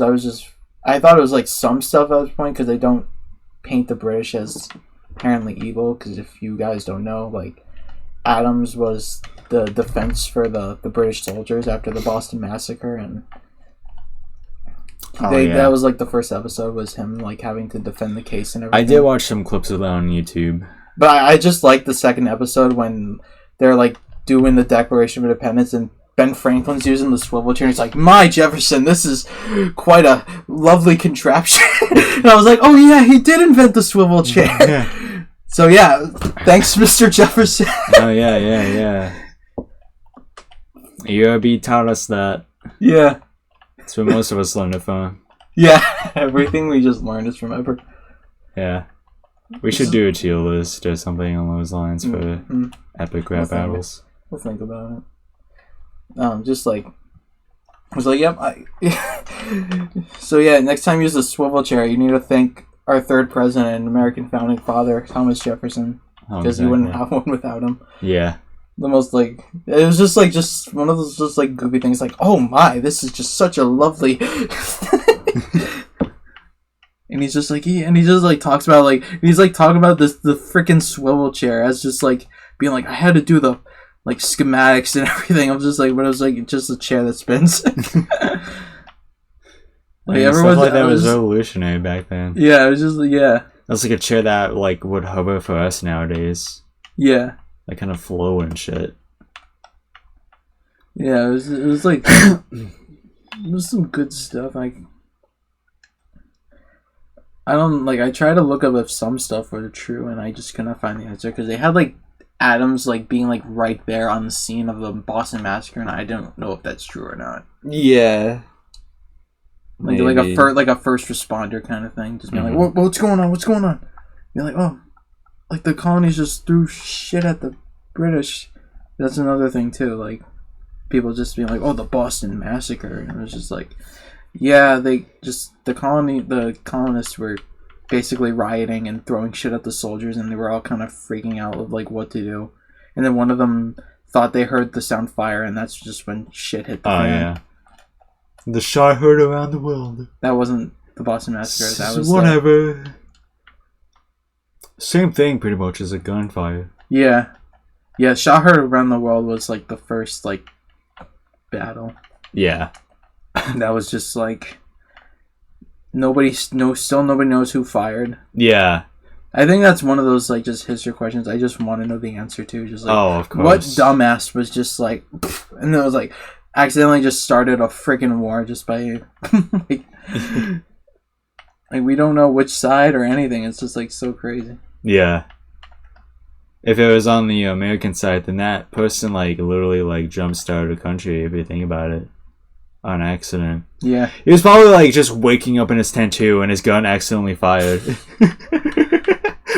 I thought it was like some stuff at this point because they don't paint the British as apparently evil, because if you guys don't know, like, Adams was the defense for the British soldiers after the Boston Massacre, and that was like the first episode was him like having to defend the case and everything. I did watch some clips of that on YouTube, but I just liked the second episode when they're like doing the Declaration of Independence and Ben Franklin's using the swivel chair. He's like, "My Jefferson, this is quite a lovely contraption." And I was like, "Oh yeah, he did invent the swivel chair." Yeah. So yeah, thanks, Mr. Jefferson. Oh yeah. URB taught us that. Yeah. That's what most of us learned it from. Yeah, everything we just learned is from Ever. Yeah. We should do a tier list or something on those lines for epic rap battles. We'll think about it. Just like, I was like, yep. So yeah, next time you use the swivel chair, you need to thank our third president and American founding father, Thomas Jefferson, because you wouldn't have one without him. Yeah. The most like, it was just one of those just like goofy things. Like, oh my, this is just such a lovely. And he's just like he just like talks about like he's like talking about the freaking swivel chair as just like being like, I had to do the like schematics and everything. I was just like, but it was like just a chair that spins. Like everyone like that was revolutionary back then. Yeah, it was just yeah. That's like a chair that like would hover for us nowadays. Yeah. Like kind of flow and shit. Yeah, it was like it was some good stuff. Like I tried to look up if some stuff were true, and I just couldn't find the answer because they had like Adams like being like right there on the scene of the Boston Massacre, and I don't know if that's true or not. Yeah. Like a first responder kind of thing, just being like, what's going on? What's going on? You're like, oh, like the colonies just threw shit at the British. That's another thing too. Like people just being like, oh, the Boston Massacre, and it was just like, yeah, the colonists were basically rioting and throwing shit at the soldiers, and they were all kind of freaking out of like what to do. And then one of them thought they heard the sound fire, and that's just when shit hit the fan. Yeah. The shot heard around the world. That wasn't the Boston Massacre. That was whatever. Same thing, pretty much, as a gunfire. Yeah. Yeah, Shot Heard Around the World was like the first like battle. Yeah. That was just like still nobody knows who fired. Yeah. I think that's one of those like just history questions I just want to know the answer to. Just like, oh, of course. What dumbass was just like, and it was like accidentally just started a freaking war just by like, like we don't know which side or anything. It's just like so crazy. Yeah. If it was on the American side, then that person like literally like jump-started a country. If you think about it, on accident. Yeah. He was probably like just waking up in his tent too, and his gun accidentally fired.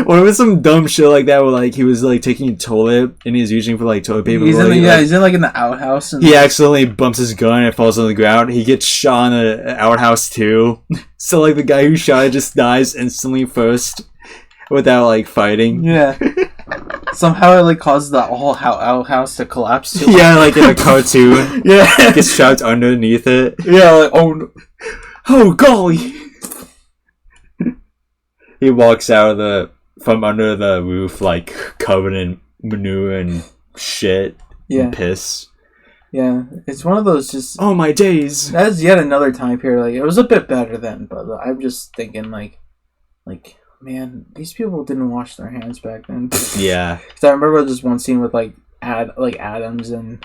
Or it was some dumb shit like that where like he was like taking a toilet and he's reaching for like toilet paper. He's in he's in like in the outhouse. And he accidentally bumps his gun and it falls on the ground. He gets shot in the outhouse too. So like the guy who shot it just dies instantly first without like fighting. Yeah. Somehow it like causes the whole outhouse to collapse too. Yeah, like in a cartoon. Yeah. Gets trapped underneath it. Yeah, like oh golly. He walks out of from under the roof like covered in manure and shit. Yeah. And piss. Yeah. It's one of those just oh my days. That's yet another time period. Like it was a bit better then, but I'm just thinking like man, these people didn't wash their hands back then. Yeah. Because I remember just one scene with like Adams and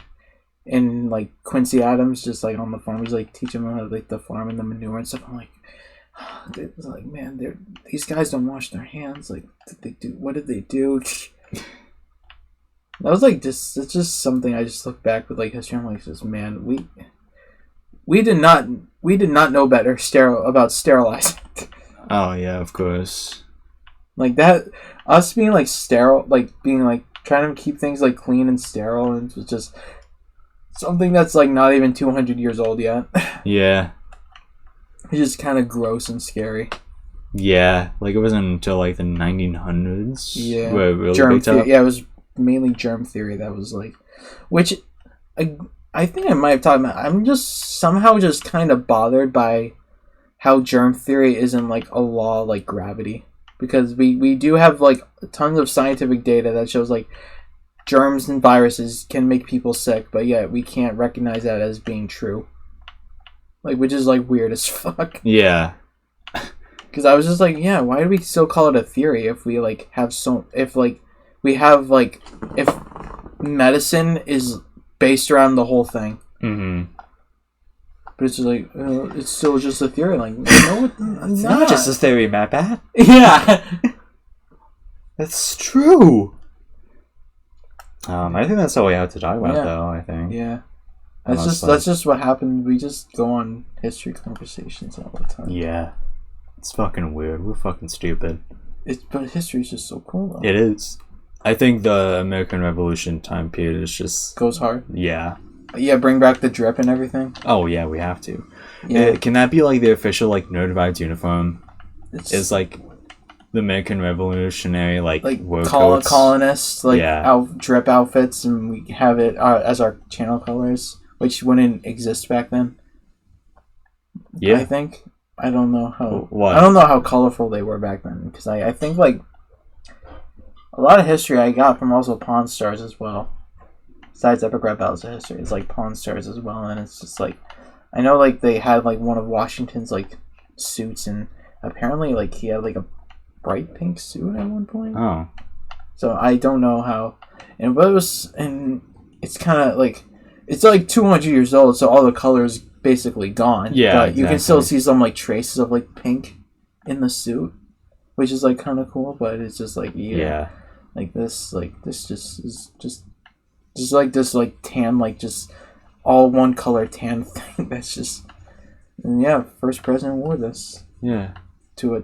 like Quincy Adams just like on the farm. He's like teaching them how to like the farm and the manure and stuff. I'm like, it's like man, these guys don't wash their hands. Like, what did they do? That was like it's just something I just look back with like history. I'm like, just man, we did not know better about sterilizing. Oh yeah, of course. Like that, us being like sterile, like being like trying to keep things like clean and sterile, and it was just something that's like not even 200 years old yet. Yeah. It's just kind of gross and scary. Yeah, like it wasn't until like the 1900s. Yeah. Where it really picked up. Yeah, it was mainly germ theory that was like, which I think I might have talked about. I'm just somehow just kind of bothered by how germ theory isn't like a law like gravity, because we do have like tons of scientific data that shows like germs and viruses can make people sick, but yet we can't recognize that as being true, like, which is like weird as fuck. Yeah. Because I was just like, yeah, why do we still call it a theory if we like have if medicine is based around the whole thing. Mm-hmm. But it's just like, it's still just a theory. Like, no, it's not just a theory, my bad. Yeah. That's true. I think that's all we have to talk about, though, I think. Yeah. That's just what happened. We just go on history conversations all the time. Yeah. It's fucking weird. We're fucking stupid. But history's just so cool, though. It is. I think the American Revolution time period is just... goes hard. Yeah. Yeah, bring back the drip and everything. Oh, yeah, we have to. Yeah. Can that be, like, the official, like, NerdVibed uniform? It's like, the American Revolutionary, like war coats. Colonists, like, drip outfits, and we have it as our channel colors, which wouldn't exist back then. Yeah. I think. I don't know how... What? I don't know how colorful they were back then, because I think, like, a lot of history I got from also Pawn Stars as well. Besides Epic Rap Battles of History, it's like Pawn Stars as well, and it's just like, I know like they had like one of Washington's like suits, and apparently like he had like a bright pink suit at one point. Oh. So I don't know how, and it's kind of like, it's like 200 years old, so all the colors basically gone. Yeah, but you can still see some like traces of like pink in the suit, which is like kind of cool. But it's just like like this just is just like this like tan, like just all one color tan thing. That's just, and yeah, first president wore this. Yeah. To a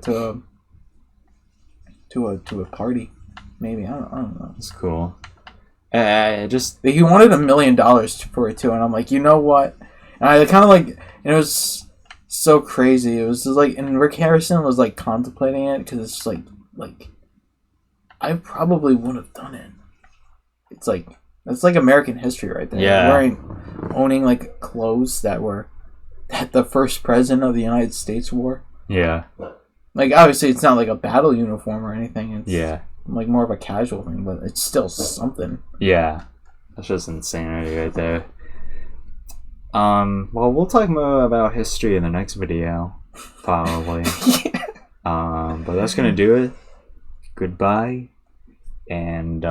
party, maybe. I don't know. It's cool. He wanted $1 million for it too, and I'm like, you know what? And I kind of like, and it was so crazy. It was just like, and Rick Harrison was like contemplating it, because it's just like I probably would have done it. It's like, that's like American history right there. Yeah. Owning like clothes that the first president of the United States wore. Yeah. Like, obviously it's not like a battle uniform or anything. It's, yeah. like more of a casual thing, but it's still something. Yeah, that's just insanity right there. Well, we'll talk more about history in the next video, probably. But that's gonna do it. Goodbye, and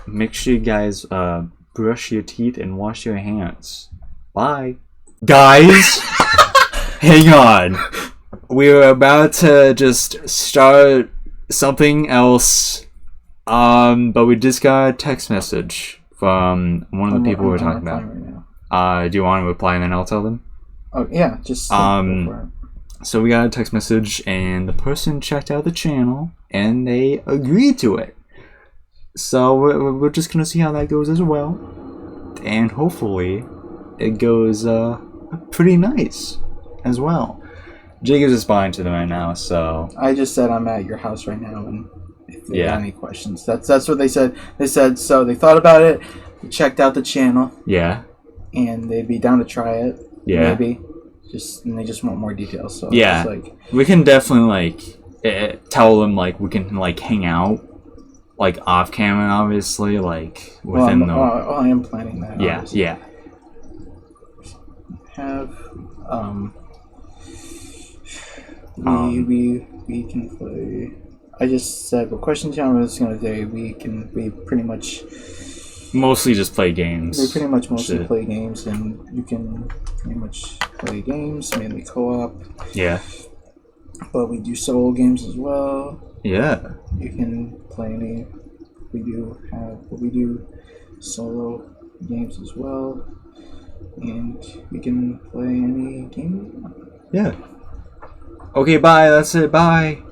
make sure you guys brush your teeth and wash your hands. Bye, guys. Hang on. We were about to just start something else, but we just got a text message from one of the people we were talking about. Right, do you want to reply and then I'll tell them? Oh yeah, just go for it. So we got a text message and the person checked out the channel and they agreed to it. So we're just gonna see how that goes as well, and hopefully it goes pretty nice as well. Jacob's responding to them right now, so I just said I'm at your house right now, and if they have any questions, that's what they said. They said so they thought about it, they checked out the channel, and they'd be down to try it, maybe. And they just want more details. So it's like, we can definitely like tell them like we can like hang out like off camera, obviously, like within I am planning that. Yeah, obviously. yeah. Have we can play. I just said what question time is gonna say we pretty much mostly just play games. They pretty much mostly play games, and you can pretty much play games, mainly co-op. Yeah. But we do solo games as well. Yeah. You can play any. We do solo games as well, and we can play any game. Yeah. Okay, bye. That's it. Bye.